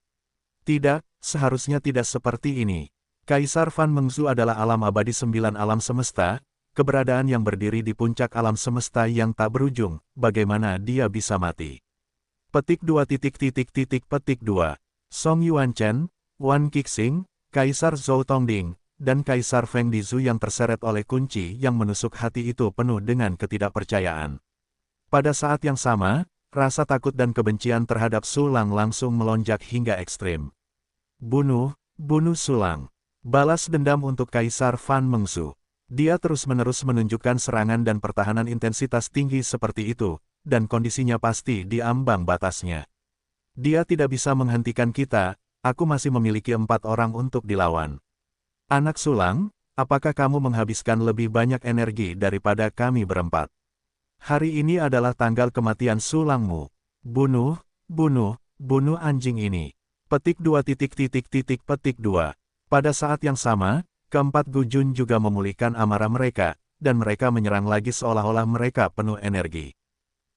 Tidak, seharusnya tidak seperti ini. Kaisar Fan Mengzu adalah alam abadi 9 alam semesta, keberadaan yang berdiri di puncak alam semesta yang tak berujung, bagaimana dia bisa mati? Petik 2. Song Yuanchen, Wan Qixing, Kaisar Zhou Tongding, dan Kaisar Feng Dizu yang terseret oleh kunci yang menusuk hati itu penuh dengan ketidakpercayaan. Pada saat yang sama, rasa takut dan kebencian terhadap Sulang langsung melonjak hingga ekstrim. Bunuh Sulang. Balas dendam untuk Kaisar Fan Mengzu. Dia terus-menerus menunjukkan serangan dan pertahanan intensitas tinggi seperti itu, dan kondisinya pasti di ambang batasnya. Dia tidak bisa menghentikan kita. Aku masih memiliki 4 orang untuk dilawan. Anak Sulang, apakah kamu menghabiskan lebih banyak energi daripada kami berempat? Hari ini adalah tanggal kematian Sulangmu. Bunuh anjing ini. Petik 2. Pada saat yang sama, keempat Gujun juga memulihkan amarah mereka, dan mereka menyerang lagi seolah-olah mereka penuh energi.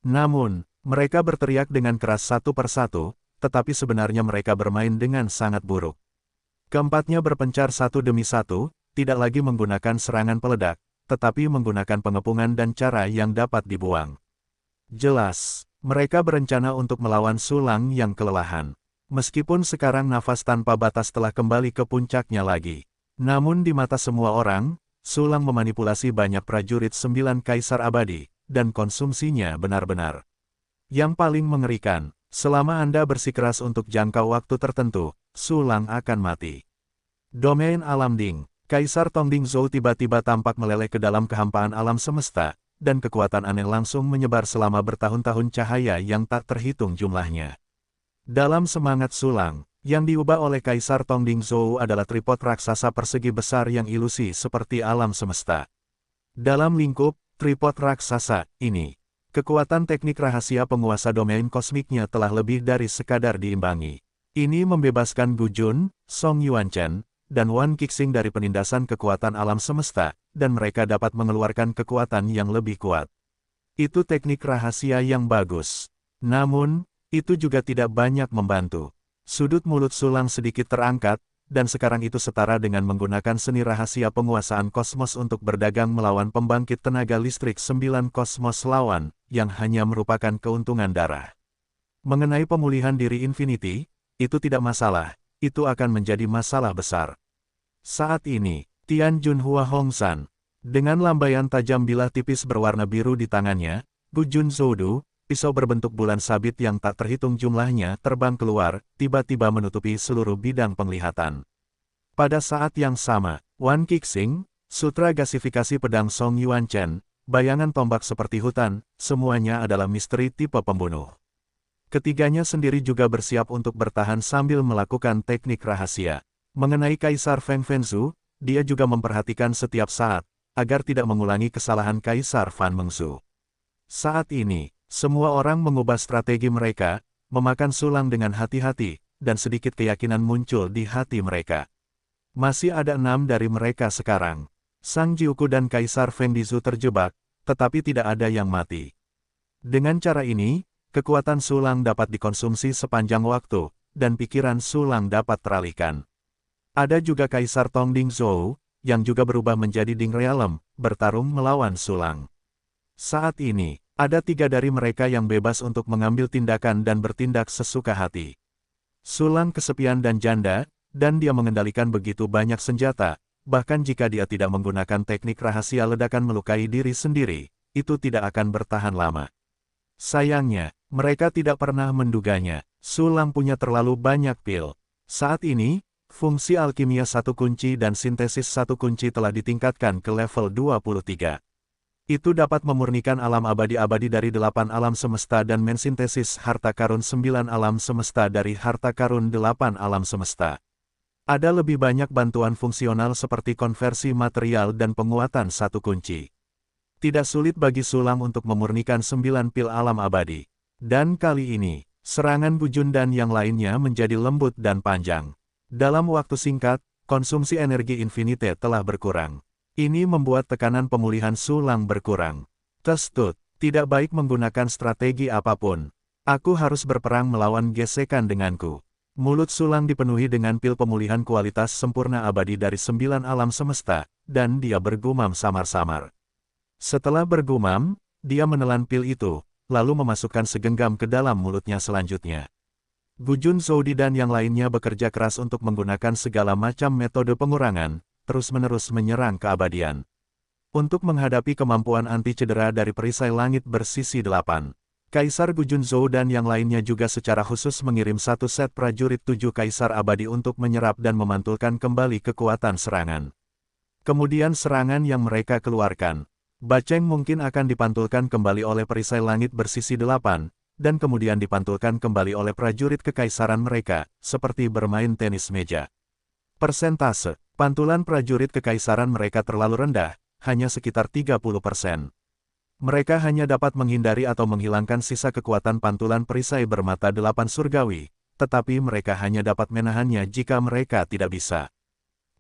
Namun, mereka berteriak dengan keras satu persatu, tetapi sebenarnya mereka bermain dengan sangat buruk. Keempatnya berpencar satu demi satu, tidak lagi menggunakan serangan peledak, tetapi menggunakan pengepungan dan cara yang dapat dibuang. Jelas, mereka berencana untuk melawan Sulang yang kelelahan. Meskipun sekarang nafas tanpa batas telah kembali ke puncaknya lagi. Namun di mata semua orang, Sulang memanipulasi banyak prajurit 9 Kaisar Abadi, dan konsumsinya benar-benar. Yang paling mengerikan, selama Anda bersikeras untuk jangka waktu tertentu, Sulang akan mati. Domain Alam Ding, Kaisar Tongding Zhou tiba-tiba tampak meleleh ke dalam kehampaan alam semesta, dan kekuatan aneh langsung menyebar selama bertahun-tahun cahaya yang tak terhitung jumlahnya. Dalam semangat Sulang, yang diubah oleh Kaisar Tongding Zhou adalah tripod raksasa persegi besar yang ilusi seperti alam semesta. Dalam lingkup tripod raksasa ini, kekuatan teknik rahasia penguasa domain kosmiknya telah lebih dari sekadar diimbangi. Ini membebaskan Gujun, Song Yuanchen, dan Wan Qixing dari penindasan kekuatan alam semesta, dan mereka dapat mengeluarkan kekuatan yang lebih kuat. Itu teknik rahasia yang bagus. Namun, itu juga tidak banyak membantu. Sudut mulut Sulang sedikit terangkat, dan sekarang itu setara dengan menggunakan seni rahasia penguasaan kosmos untuk berdagang melawan pembangkit tenaga listrik 9 kosmos lawan, yang hanya merupakan keuntungan darah. Mengenai pemulihan diri Infinity, itu tidak masalah, itu akan menjadi masalah besar. Saat ini, Tian Junhua Hongsan, dengan lambaian tajam bilah tipis berwarna biru di tangannya, Gujun Zoudu, pisau berbentuk bulan sabit yang tak terhitung jumlahnya terbang keluar, tiba-tiba menutupi seluruh bidang penglihatan. Pada saat yang sama, Wan Qixing, sutra gasifikasi pedang Song Yuanchen, bayangan tombak seperti hutan, semuanya adalah misteri tipe pembunuh. Ketiganya sendiri juga bersiap untuk bertahan sambil melakukan teknik rahasia. Mengenai Kaisar Feng Fenzu, dia juga memperhatikan setiap saat, agar tidak mengulangi kesalahan Kaisar Fan Mengzu. Saat ini, semua orang mengubah strategi mereka, memakan Sulang dengan hati-hati, dan sedikit keyakinan muncul di hati mereka. Masih ada 6 dari mereka sekarang. Sang Jiuku dan Kaisar Feng Dizu terjebak, tetapi tidak ada yang mati. Dengan cara ini, kekuatan Sulang dapat dikonsumsi sepanjang waktu, dan pikiran Sulang dapat teralihkan. Ada juga Kaisar Tongding Zhou, yang juga berubah menjadi Ding Realm, bertarung melawan Sulang. Saat ini, ada 3 dari mereka yang bebas untuk mengambil tindakan dan bertindak sesuka hati. Sulang kesepian dan janda, dan dia mengendalikan begitu banyak senjata, bahkan jika dia tidak menggunakan teknik rahasia ledakan melukai diri sendiri, itu tidak akan bertahan lama. Sayangnya, mereka tidak pernah menduganya, Sulang punya terlalu banyak pil. Saat ini, Fungsi alkimia satu kunci dan sintesis satu kunci telah ditingkatkan ke level 23. Itu dapat memurnikan alam abadi-abadi dari 8 alam semesta dan mensintesis harta karun 9 alam semesta dari harta karun 8 alam semesta. Ada lebih banyak bantuan fungsional seperti konversi material dan penguatan satu kunci. Tidak sulit bagi Sulang untuk memurnikan 9 pil alam abadi. Dan kali ini, serangan Gujun dan yang lainnya menjadi lembut dan panjang. Dalam waktu singkat, konsumsi energi Infinite telah berkurang. Ini membuat tekanan pemulihan Sulang berkurang. Testut, tidak baik menggunakan strategi apapun. Aku harus berperang melawan gesekan denganku. Mulut Sulang dipenuhi dengan pil pemulihan kualitas sempurna abadi dari 9 alam semesta, dan dia bergumam samar-samar. Setelah bergumam, dia menelan pil itu, lalu memasukkan segenggam ke dalam mulutnya selanjutnya. Gujun Zhoudi dan yang lainnya bekerja keras untuk menggunakan segala macam metode pengurangan, terus-menerus menyerang keabadian. Untuk menghadapi kemampuan anti cedera dari perisai langit bersisi 8, Kaisar Gujun Zhou dan yang lainnya juga secara khusus mengirim satu set prajurit 7 Kaisar Abadi untuk menyerap dan memantulkan kembali kekuatan serangan. Kemudian serangan yang mereka keluarkan, Baceng mungkin akan dipantulkan kembali oleh perisai langit bersisi 8, dan kemudian dipantulkan kembali oleh prajurit kekaisaran mereka, seperti bermain tenis meja. Persentase pantulan prajurit kekaisaran mereka terlalu rendah, hanya sekitar 30%. Mereka hanya dapat menghindari atau menghilangkan sisa kekuatan pantulan perisai bermata 8 surgawi, tetapi mereka hanya dapat menahannya jika mereka tidak bisa.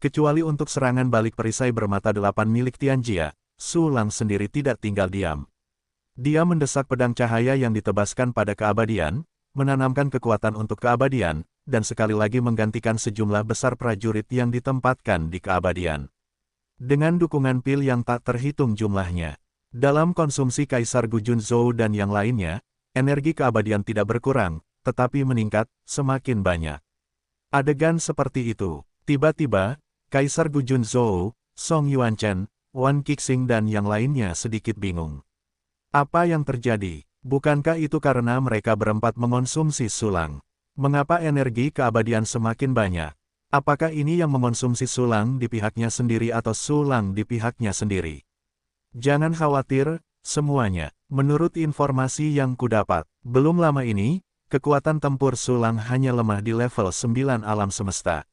Kecuali untuk serangan balik perisai bermata 8 milik Tianjia, Sulang sendiri tidak tinggal diam. Dia mendesak pedang cahaya yang ditebaskan pada keabadian, menanamkan kekuatan untuk keabadian, dan sekali lagi menggantikan sejumlah besar prajurit yang ditempatkan di keabadian. Dengan dukungan pil yang tak terhitung jumlahnya, dalam konsumsi Kaisar Gujun Zhou dan yang lainnya, energi keabadian tidak berkurang, tetapi meningkat, semakin banyak. Adegan seperti itu, tiba-tiba, Kaisar Gujun Zhou, Song Yuanchen, Wan Qixing dan yang lainnya sedikit bingung. Apa yang terjadi? Bukankah itu karena mereka berempat mengonsumsi Sulang? Mengapa energi keabadian semakin banyak? Apakah ini yang mengonsumsi Sulang di pihaknya sendiri atau Sulang di pihaknya sendiri? Jangan khawatir, semuanya. Menurut informasi yang kudapat, belum lama ini, kekuatan tempur Sulang hanya lemah di level 9 alam semesta.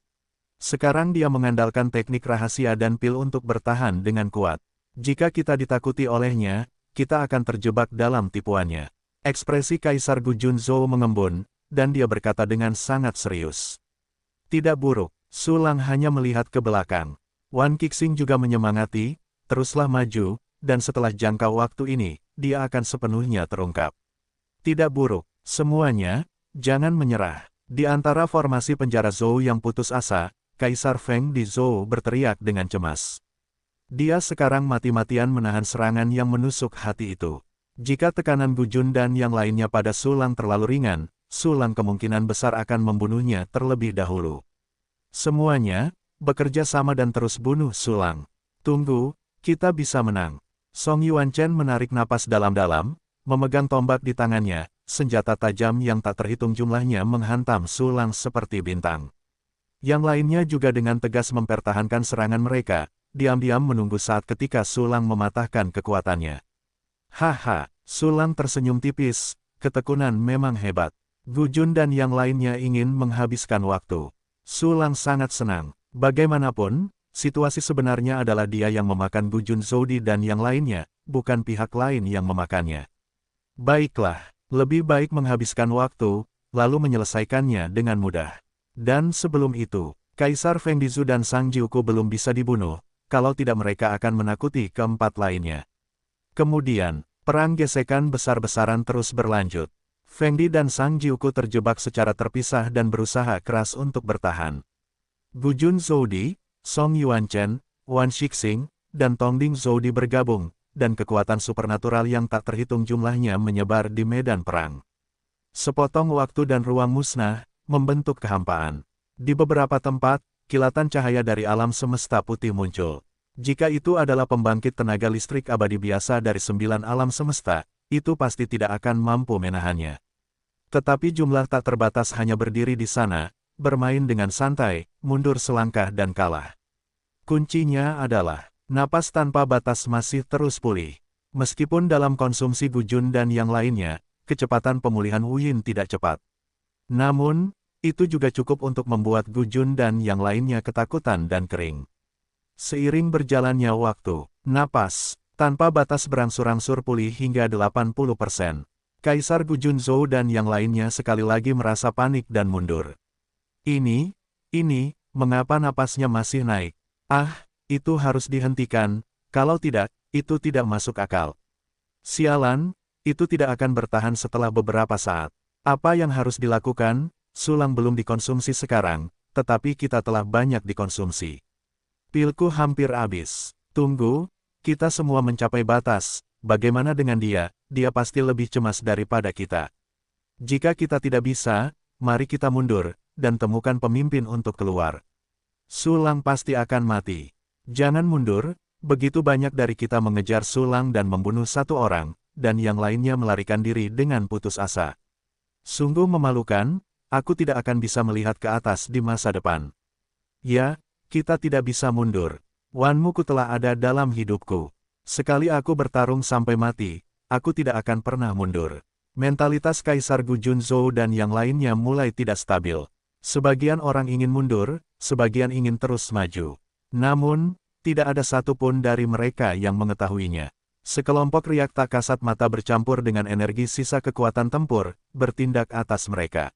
Sekarang dia mengandalkan teknik rahasia dan pil untuk bertahan dengan kuat. Jika kita ditakuti olehnya, kita akan terjebak dalam tipuannya. Ekspresi Kaisar Gujun Zhou mengembun, dan dia berkata dengan sangat serius. Tidak buruk, Sulang hanya melihat ke belakang. Wan Qixing juga menyemangati, teruslah maju, dan setelah jangka waktu ini, dia akan sepenuhnya terungkap. Tidak buruk, semuanya, jangan menyerah. Di antara formasi penjara Zhou yang putus asa, Kaisar Feng di Zhou berteriak dengan cemas. Dia sekarang mati-matian menahan serangan yang menusuk hati itu. Jika tekanan Gujun dan yang lainnya pada Sulang terlalu ringan, Sulang kemungkinan besar akan membunuhnya terlebih dahulu. Semuanya, bekerja sama dan terus bunuh Sulang. Tunggu, kita bisa menang. Song Yuanchen menarik napas dalam-dalam, memegang tombak di tangannya, senjata tajam yang tak terhitung jumlahnya menghantam Sulang seperti bintang. Yang lainnya juga dengan tegas mempertahankan serangan mereka, diam-diam menunggu saat ketika Sulang mematahkan kekuatannya. Haha, Sulang tersenyum tipis, ketekunan memang hebat. Gujun dan yang lainnya ingin menghabiskan waktu. Sulang sangat senang. Bagaimanapun, situasi sebenarnya adalah dia yang memakan Gujun Zhoudi dan yang lainnya, bukan pihak lain yang memakannya. Baiklah, lebih baik menghabiskan waktu, lalu menyelesaikannya dengan mudah. Dan sebelum itu, Kaisar Feng Dizu dan Sang Jiuku belum bisa dibunuh, kalau tidak mereka akan menakuti keempat lainnya. Kemudian, perang gesekan besar-besaran terus berlanjut. Feng Di dan Sang Jiuku terjebak secara terpisah dan berusaha keras untuk bertahan. Gujun Zhoudi, Song Yuanchen, Wan Qixing, dan Tongding Zhoudi bergabung, dan kekuatan supernatural yang tak terhitung jumlahnya menyebar di medan perang. Sepotong waktu dan ruang musnah, membentuk kehampaan. Di beberapa tempat, kilatan cahaya dari alam semesta putih muncul. Jika itu adalah pembangkit tenaga listrik abadi biasa dari 9 alam semesta, itu pasti tidak akan mampu menahannya. Tetapi jumlah tak terbatas hanya berdiri di sana, bermain dengan santai, mundur selangkah dan kalah. Kuncinya adalah, napas tanpa batas masih terus pulih. Meskipun dalam konsumsi Gu Jun dan yang lainnya, kecepatan pemulihan Wu Yin tidak cepat. Namun, itu juga cukup untuk membuat Gu Jun dan yang lainnya ketakutan dan kering. Seiring berjalannya waktu, napas tanpa batas berangsur-angsur pulih hingga 80%. Kaisar Gu Junzhou dan yang lainnya sekali lagi merasa panik dan mundur. Ini, mengapa napasnya masih naik? Ah, itu harus dihentikan, kalau tidak, itu tidak masuk akal. Sialan, itu tidak akan bertahan setelah beberapa saat. Apa yang harus dilakukan? Sulang belum dikonsumsi sekarang, tetapi kita telah banyak dikonsumsi. Pilku hampir habis. Tunggu, kita semua mencapai batas. Bagaimana dengan dia? Dia pasti lebih cemas daripada kita. Jika kita tidak bisa, mari kita mundur, dan temukan pemimpin untuk keluar. Sulang pasti akan mati. Jangan mundur, begitu banyak dari kita mengejar Sulang dan membunuh satu orang, dan yang lainnya melarikan diri dengan putus asa. Sungguh memalukan, aku tidak akan bisa melihat ke atas di masa depan. Ya, kita tidak bisa mundur. Wan Muku telah ada dalam hidupku. Sekali aku bertarung sampai mati, aku tidak akan pernah mundur. Mentalitas Kaisar Gu Junzhou dan yang lainnya mulai tidak stabil. Sebagian orang ingin mundur, sebagian ingin terus maju. Namun, tidak ada satupun dari mereka yang mengetahuinya. Sekelompok riak tak kasat mata bercampur dengan energi sisa kekuatan tempur, bertindak atas mereka.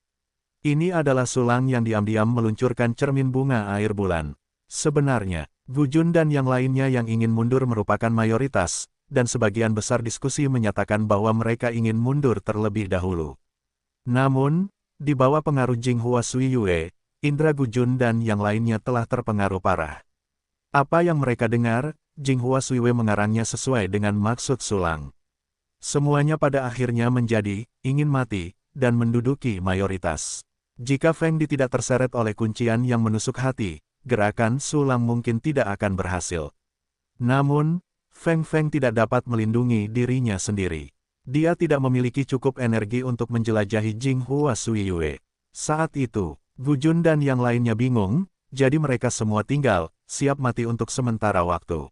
Ini adalah Sulang yang diam-diam meluncurkan cermin bunga air bulan. Sebenarnya, Gu Jun dan yang lainnya yang ingin mundur merupakan mayoritas, dan sebagian besar diskusi menyatakan bahwa mereka ingin mundur terlebih dahulu. Namun, di bawah pengaruh Jinghua Suiyue, indra Gu Jun dan yang lainnya telah terpengaruh parah. Apa yang mereka dengar, Jinghua Suiyue mengarangnya sesuai dengan maksud Sulang. Semuanya pada akhirnya menjadi, ingin mati, dan menduduki mayoritas. Jika Feng Di tidak terseret oleh kuncian yang menusuk hati, gerakan Sulang mungkin tidak akan berhasil. Namun, Feng tidak dapat melindungi dirinya sendiri. Dia tidak memiliki cukup energi untuk menjelajahi Jinghua Suiyue. Saat itu, Gu Jun dan yang lainnya bingung, jadi mereka semua tinggal, siap mati untuk sementara waktu.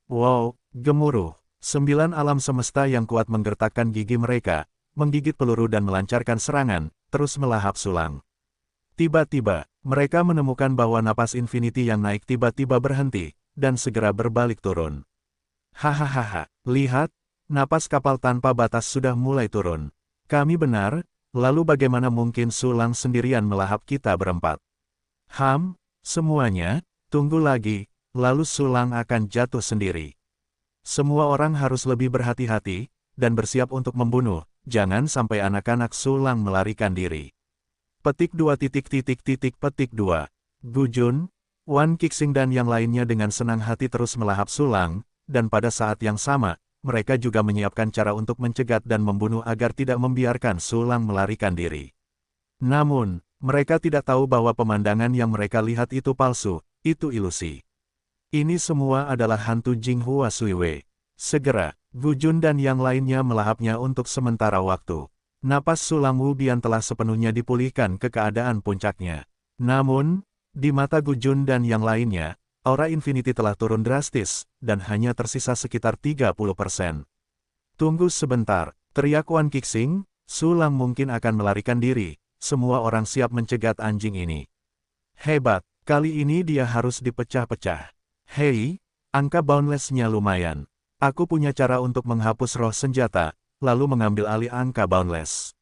Wow, gemuruh. 9 alam semesta yang kuat menggertakkan gigi mereka, menggigit peluru dan melancarkan serangan, terus melahap Sulang. Tiba-tiba, mereka menemukan bahwa napas infinity yang naik tiba-tiba berhenti, dan segera berbalik turun. Hahaha, lihat, napas kapal tanpa batas sudah mulai turun. Kami benar, lalu bagaimana mungkin Sulang sendirian melahap kita berempat? Semuanya, tunggu lagi, lalu Sulang akan jatuh sendiri. Semua orang harus lebih berhati-hati, dan bersiap untuk membunuh, jangan sampai anak-anak Sulang melarikan diri. Petik 2. Gu Jun, Wan Qixing dan yang lainnya dengan senang hati terus melahap Sulang, dan pada saat yang sama, mereka juga menyiapkan cara untuk mencegat dan membunuh agar tidak membiarkan Sulang melarikan diri. Namun, mereka tidak tahu bahwa pemandangan yang mereka lihat itu palsu, itu ilusi. Ini semua adalah hantu Jinghua Suiyue. Segera, Gu Jun dan yang lainnya melahapnya untuk sementara waktu. Napas Sulang Wu Bian telah sepenuhnya dipulihkan ke keadaan puncaknya. Namun, di mata Gu Jun dan yang lainnya, aura infinity telah turun drastis, dan hanya tersisa sekitar 30%. Tunggu sebentar, teriak Wan Qixing, Sulang mungkin akan melarikan diri, semua orang siap mencegat anjing ini. Hebat, kali ini dia harus dipecah-pecah. Hei, angka boundless-nya lumayan. Aku punya cara untuk menghapus roh senjata, lalu mengambil alih angka boundless.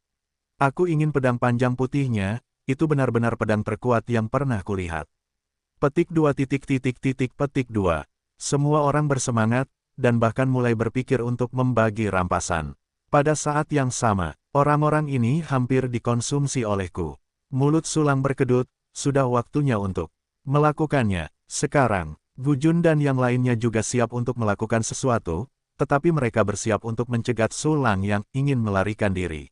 Aku ingin pedang panjang putihnya, itu benar-benar pedang terkuat yang pernah kulihat. Petik 2. Semua orang bersemangat, dan bahkan mulai berpikir untuk membagi rampasan. Pada saat yang sama, orang-orang ini hampir dikonsumsi olehku. Mulut Sulang berkedut, sudah waktunya untuk melakukannya. Sekarang, Gu Jun dan yang lainnya juga siap untuk melakukan sesuatu, tetapi mereka bersiap untuk mencegat Sulang yang ingin melarikan diri.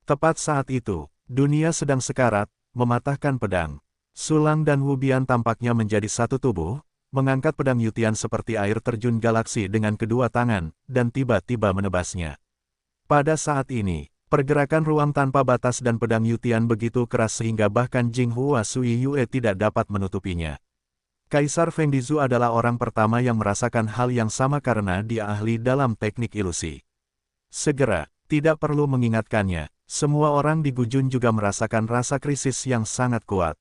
Tepat saat itu, dunia sedang sekarat, mematahkan pedang. Sulang dan Wu Bian tampaknya menjadi satu tubuh, mengangkat pedang Yutian seperti air terjun galaksi dengan kedua tangan, dan tiba-tiba menebasnya. Pada saat ini, Pergerakan ruang tanpa batas dan pedang Yutian begitu keras sehingga bahkan Jinghua Sui Yue tidak dapat menutupinya. Kaisar Feng Dizu adalah orang pertama yang merasakan hal yang sama karena dia ahli dalam teknik ilusi. Segera, tidak perlu mengingatkannya, semua orang di Gujun juga merasakan rasa krisis yang sangat kuat.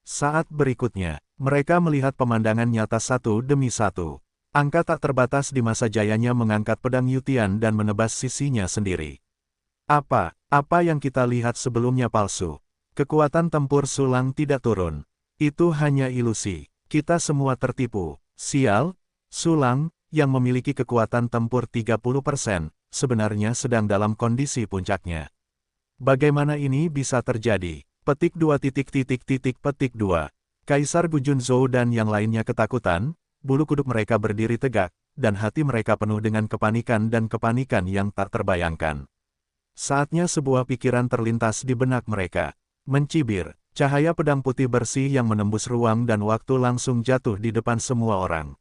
Saat berikutnya, mereka melihat pemandangan nyata satu demi satu. Angka tak terbatas di masa jayanya mengangkat pedang Yutian dan menebas sisinya sendiri. Apa yang kita lihat sebelumnya palsu. Kekuatan tempur Sulang tidak turun. Itu hanya ilusi. Kita semua tertipu. Sial, Sulang, yang memiliki kekuatan tempur 30%, sebenarnya sedang dalam kondisi puncaknya. Bagaimana ini bisa terjadi? Petik 2. Kaisar Gujun Zhou dan yang lainnya ketakutan, bulu kuduk mereka berdiri tegak, dan hati mereka penuh dengan kepanikan yang tak terbayangkan. Saatnya sebuah pikiran terlintas di benak mereka. Mencibir, cahaya pedang putih bersih yang menembus ruang dan waktu langsung jatuh di depan semua orang.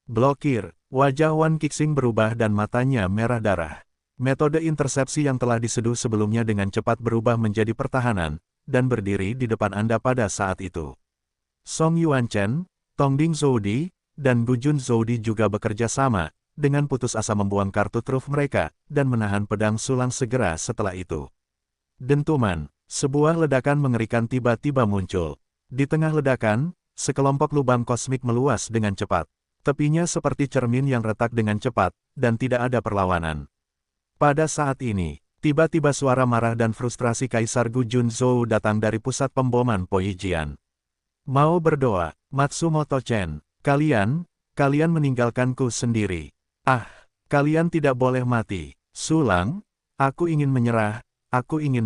Blokir, wajah Wan Qixing berubah dan matanya merah darah. Metode intersepsi yang telah diseduh sebelumnya dengan cepat berubah menjadi pertahanan, dan berdiri di depan Anda pada saat itu. Song Yuanchen, Tongding Zhoudi, dan Gujun Zhoudi juga bekerja sama, dengan putus asa membuang kartu truf mereka, dan menahan pedang Sulang segera setelah itu. Dentuman, sebuah ledakan mengerikan tiba-tiba muncul. Di tengah ledakan, sekelompok lubang kosmik meluas dengan cepat. Tepinya seperti cermin yang retak dengan cepat, dan tidak ada perlawanan. Pada saat ini, tiba-tiba suara marah dan frustrasi Kaisar Gujun Zhou datang dari pusat pemboman Poijian. Mau berdoa, Matsumoto Chen, kalian meninggalkanku sendiri. Kalian tidak boleh mati. Sulang, aku ingin menyerah. Aku ingin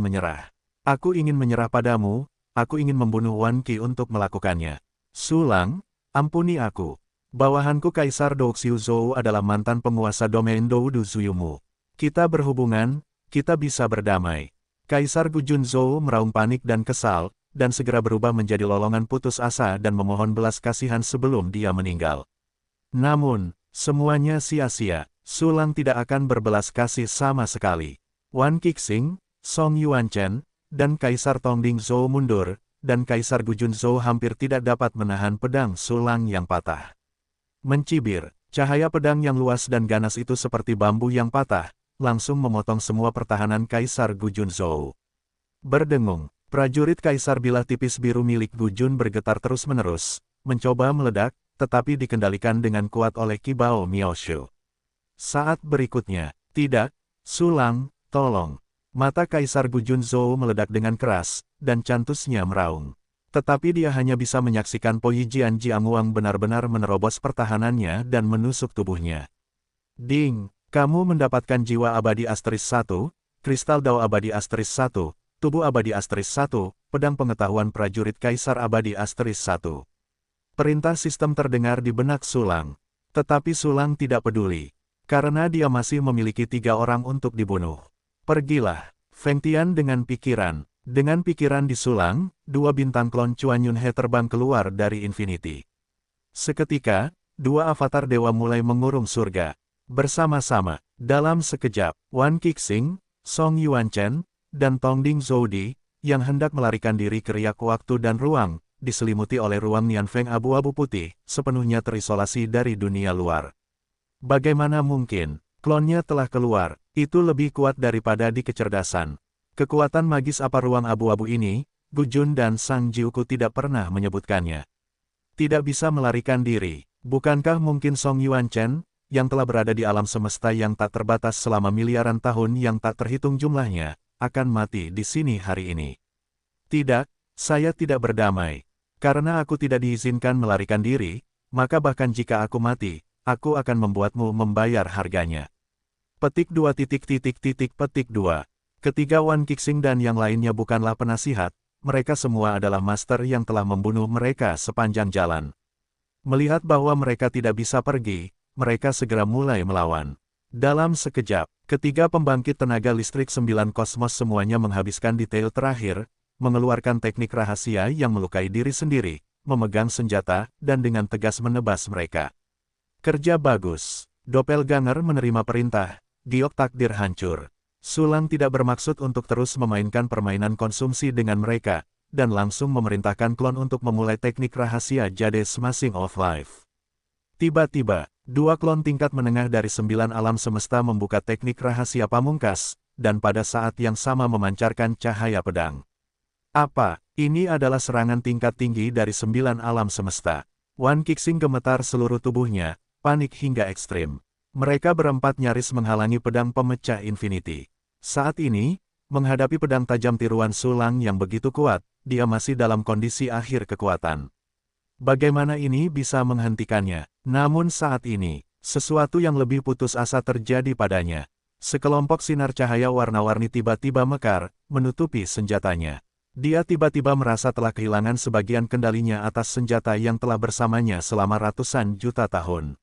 menyerah padamu, aku ingin membunuh Wan Qi untuk melakukannya. Sulang, ampuni aku. Bawahanku Kaisar Douxiu Zhou adalah mantan penguasa domain Doudu Zuyumu. Kita berhubungan, kita bisa berdamai. Kaisar Gujun Zhou meraung panik dan kesal, dan segera berubah menjadi lolongan putus asa dan memohon belas kasihan sebelum dia meninggal. Namun, semuanya sia-sia. Sulang tidak akan berbelas kasih sama sekali. Wan Qixing, Song Yuanchen, dan Kaisar Tongding Zhou mundur, dan Kaisar Gujun Zhou hampir tidak dapat menahan pedang Sulang yang patah. Mencibir, cahaya pedang yang luas dan ganas itu seperti bambu yang patah, langsung memotong semua pertahanan Kaisar Gujun Zhou. Berdengung, prajurit Kaisar bilah tipis biru milik Gujun bergetar terus-menerus, mencoba meledak, tetapi dikendalikan dengan kuat oleh Qi Bao Miaoshu. Saat berikutnya, tidak, Sulang, tolong. Mata Kaisar Gujun Zhou meledak dengan keras, dan cantusnya meraung. Tetapi dia hanya bisa menyaksikan Poijian Jiangwang benar-benar menerobos pertahanannya dan menusuk tubuhnya. Ding, kamu mendapatkan jiwa abadi Asteris 1, kristal dao abadi Asteris 1, tubuh abadi Asteris 1, pedang pengetahuan prajurit Kaisar abadi Asteris 1. Perintah sistem terdengar di benak Sulang. Tetapi Sulang tidak peduli. Karena dia masih memiliki 3 orang untuk dibunuh. Pergilah, Feng Tian dengan pikiran. Dengan pikiran di Sulang, 2 bintang klon Chuan Yunhe terbang keluar dari Infinity. Seketika, 2 avatar dewa mulai mengurung surga. Bersama-sama, dalam sekejap, Wan Qixing, Song Yuanchen, dan Tongding Zhoudi, yang hendak melarikan diri ke riak waktu dan ruang, diselimuti oleh ruang Nianfeng abu-abu putih, sepenuhnya terisolasi dari dunia luar. Bagaimana mungkin? Klonnya telah keluar, itu lebih kuat daripada di kecerdasan. Kekuatan magis apa ruang abu-abu ini, Gujun dan Sang Jiuku tidak pernah menyebutkannya. Tidak bisa melarikan diri. Bukankah mungkin Song Yuanchen, yang telah berada di alam semesta yang tak terbatas selama miliaran tahun yang tak terhitung jumlahnya, akan mati di sini hari ini? Tidak, saya tidak berdamai. Karena aku tidak diizinkan melarikan diri, maka bahkan jika aku mati, aku akan membuatmu membayar harganya. Petik 2. Ketiga Wan Qixing dan yang lainnya bukanlah penasihat, mereka semua adalah master yang telah membunuh mereka sepanjang jalan. Melihat bahwa mereka tidak bisa pergi, mereka segera mulai melawan. Dalam sekejap, ketiga pembangkit tenaga listrik 9 kosmos semuanya menghabiskan detail terakhir, mengeluarkan teknik rahasia yang melukai diri sendiri, memegang senjata, dan dengan tegas menebas mereka. Kerja bagus. Doppelganger menerima perintah, giok takdir hancur. Sulang tidak bermaksud untuk terus memainkan permainan konsumsi dengan mereka, dan langsung memerintahkan klon untuk memulai teknik rahasia Jade Smashing of Life. Tiba-tiba, dua klon tingkat menengah dari 9 alam semesta membuka teknik rahasia pamungkas, dan pada saat yang sama memancarkan cahaya pedang. Apa? Ini adalah serangan tingkat tinggi dari 9 alam semesta. Wan Qixing gemetar seluruh tubuhnya, panik hingga ekstrim. Mereka berempat nyaris menghalangi pedang pemecah Infinity. Saat ini, menghadapi pedang tajam tiruan Sulang yang begitu kuat, dia masih dalam kondisi akhir kekuatan. Bagaimana ini bisa menghentikannya? Namun saat ini, sesuatu yang lebih putus asa terjadi padanya. Sekelompok sinar cahaya warna-warni tiba-tiba mekar, menutupi senjatanya. Dia tiba-tiba merasa telah kehilangan sebagian kendalinya atas senjata yang telah bersamanya selama ratusan juta tahun.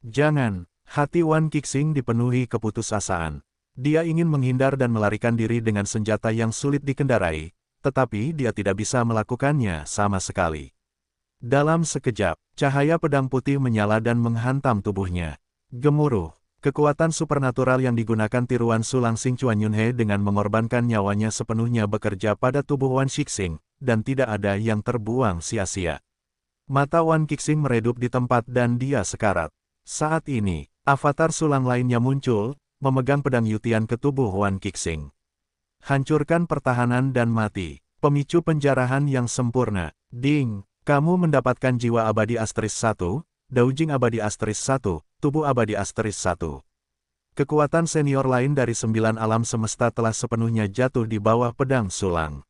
Jangan, hati Wan Qixing dipenuhi keputusasaan. Dia ingin menghindar dan melarikan diri dengan senjata yang sulit dikendarai, tetapi dia tidak bisa melakukannya sama sekali. Dalam sekejap, cahaya pedang putih menyala dan menghantam tubuhnya. Gemuruh, kekuatan supernatural yang digunakan tiruan Sulang Xing Chuan Yunhe dengan mengorbankan nyawanya sepenuhnya bekerja pada tubuh Wan Qixing, dan tidak ada yang terbuang sia-sia. Mata Wan Qixing meredup di tempat dan dia sekarat. Saat ini, avatar Sulang lainnya muncul, memegang pedang Yutian ke tubuh Wan Qixing. Hancurkan pertahanan dan mati. Pemicu penjarahan yang sempurna. Ding, kamu mendapatkan jiwa abadi Asteris 1, Daujing abadi Asteris 1, tubuh abadi Asteris 1. Kekuatan senior lain dari 9 alam semesta telah sepenuhnya jatuh di bawah pedang Sulang.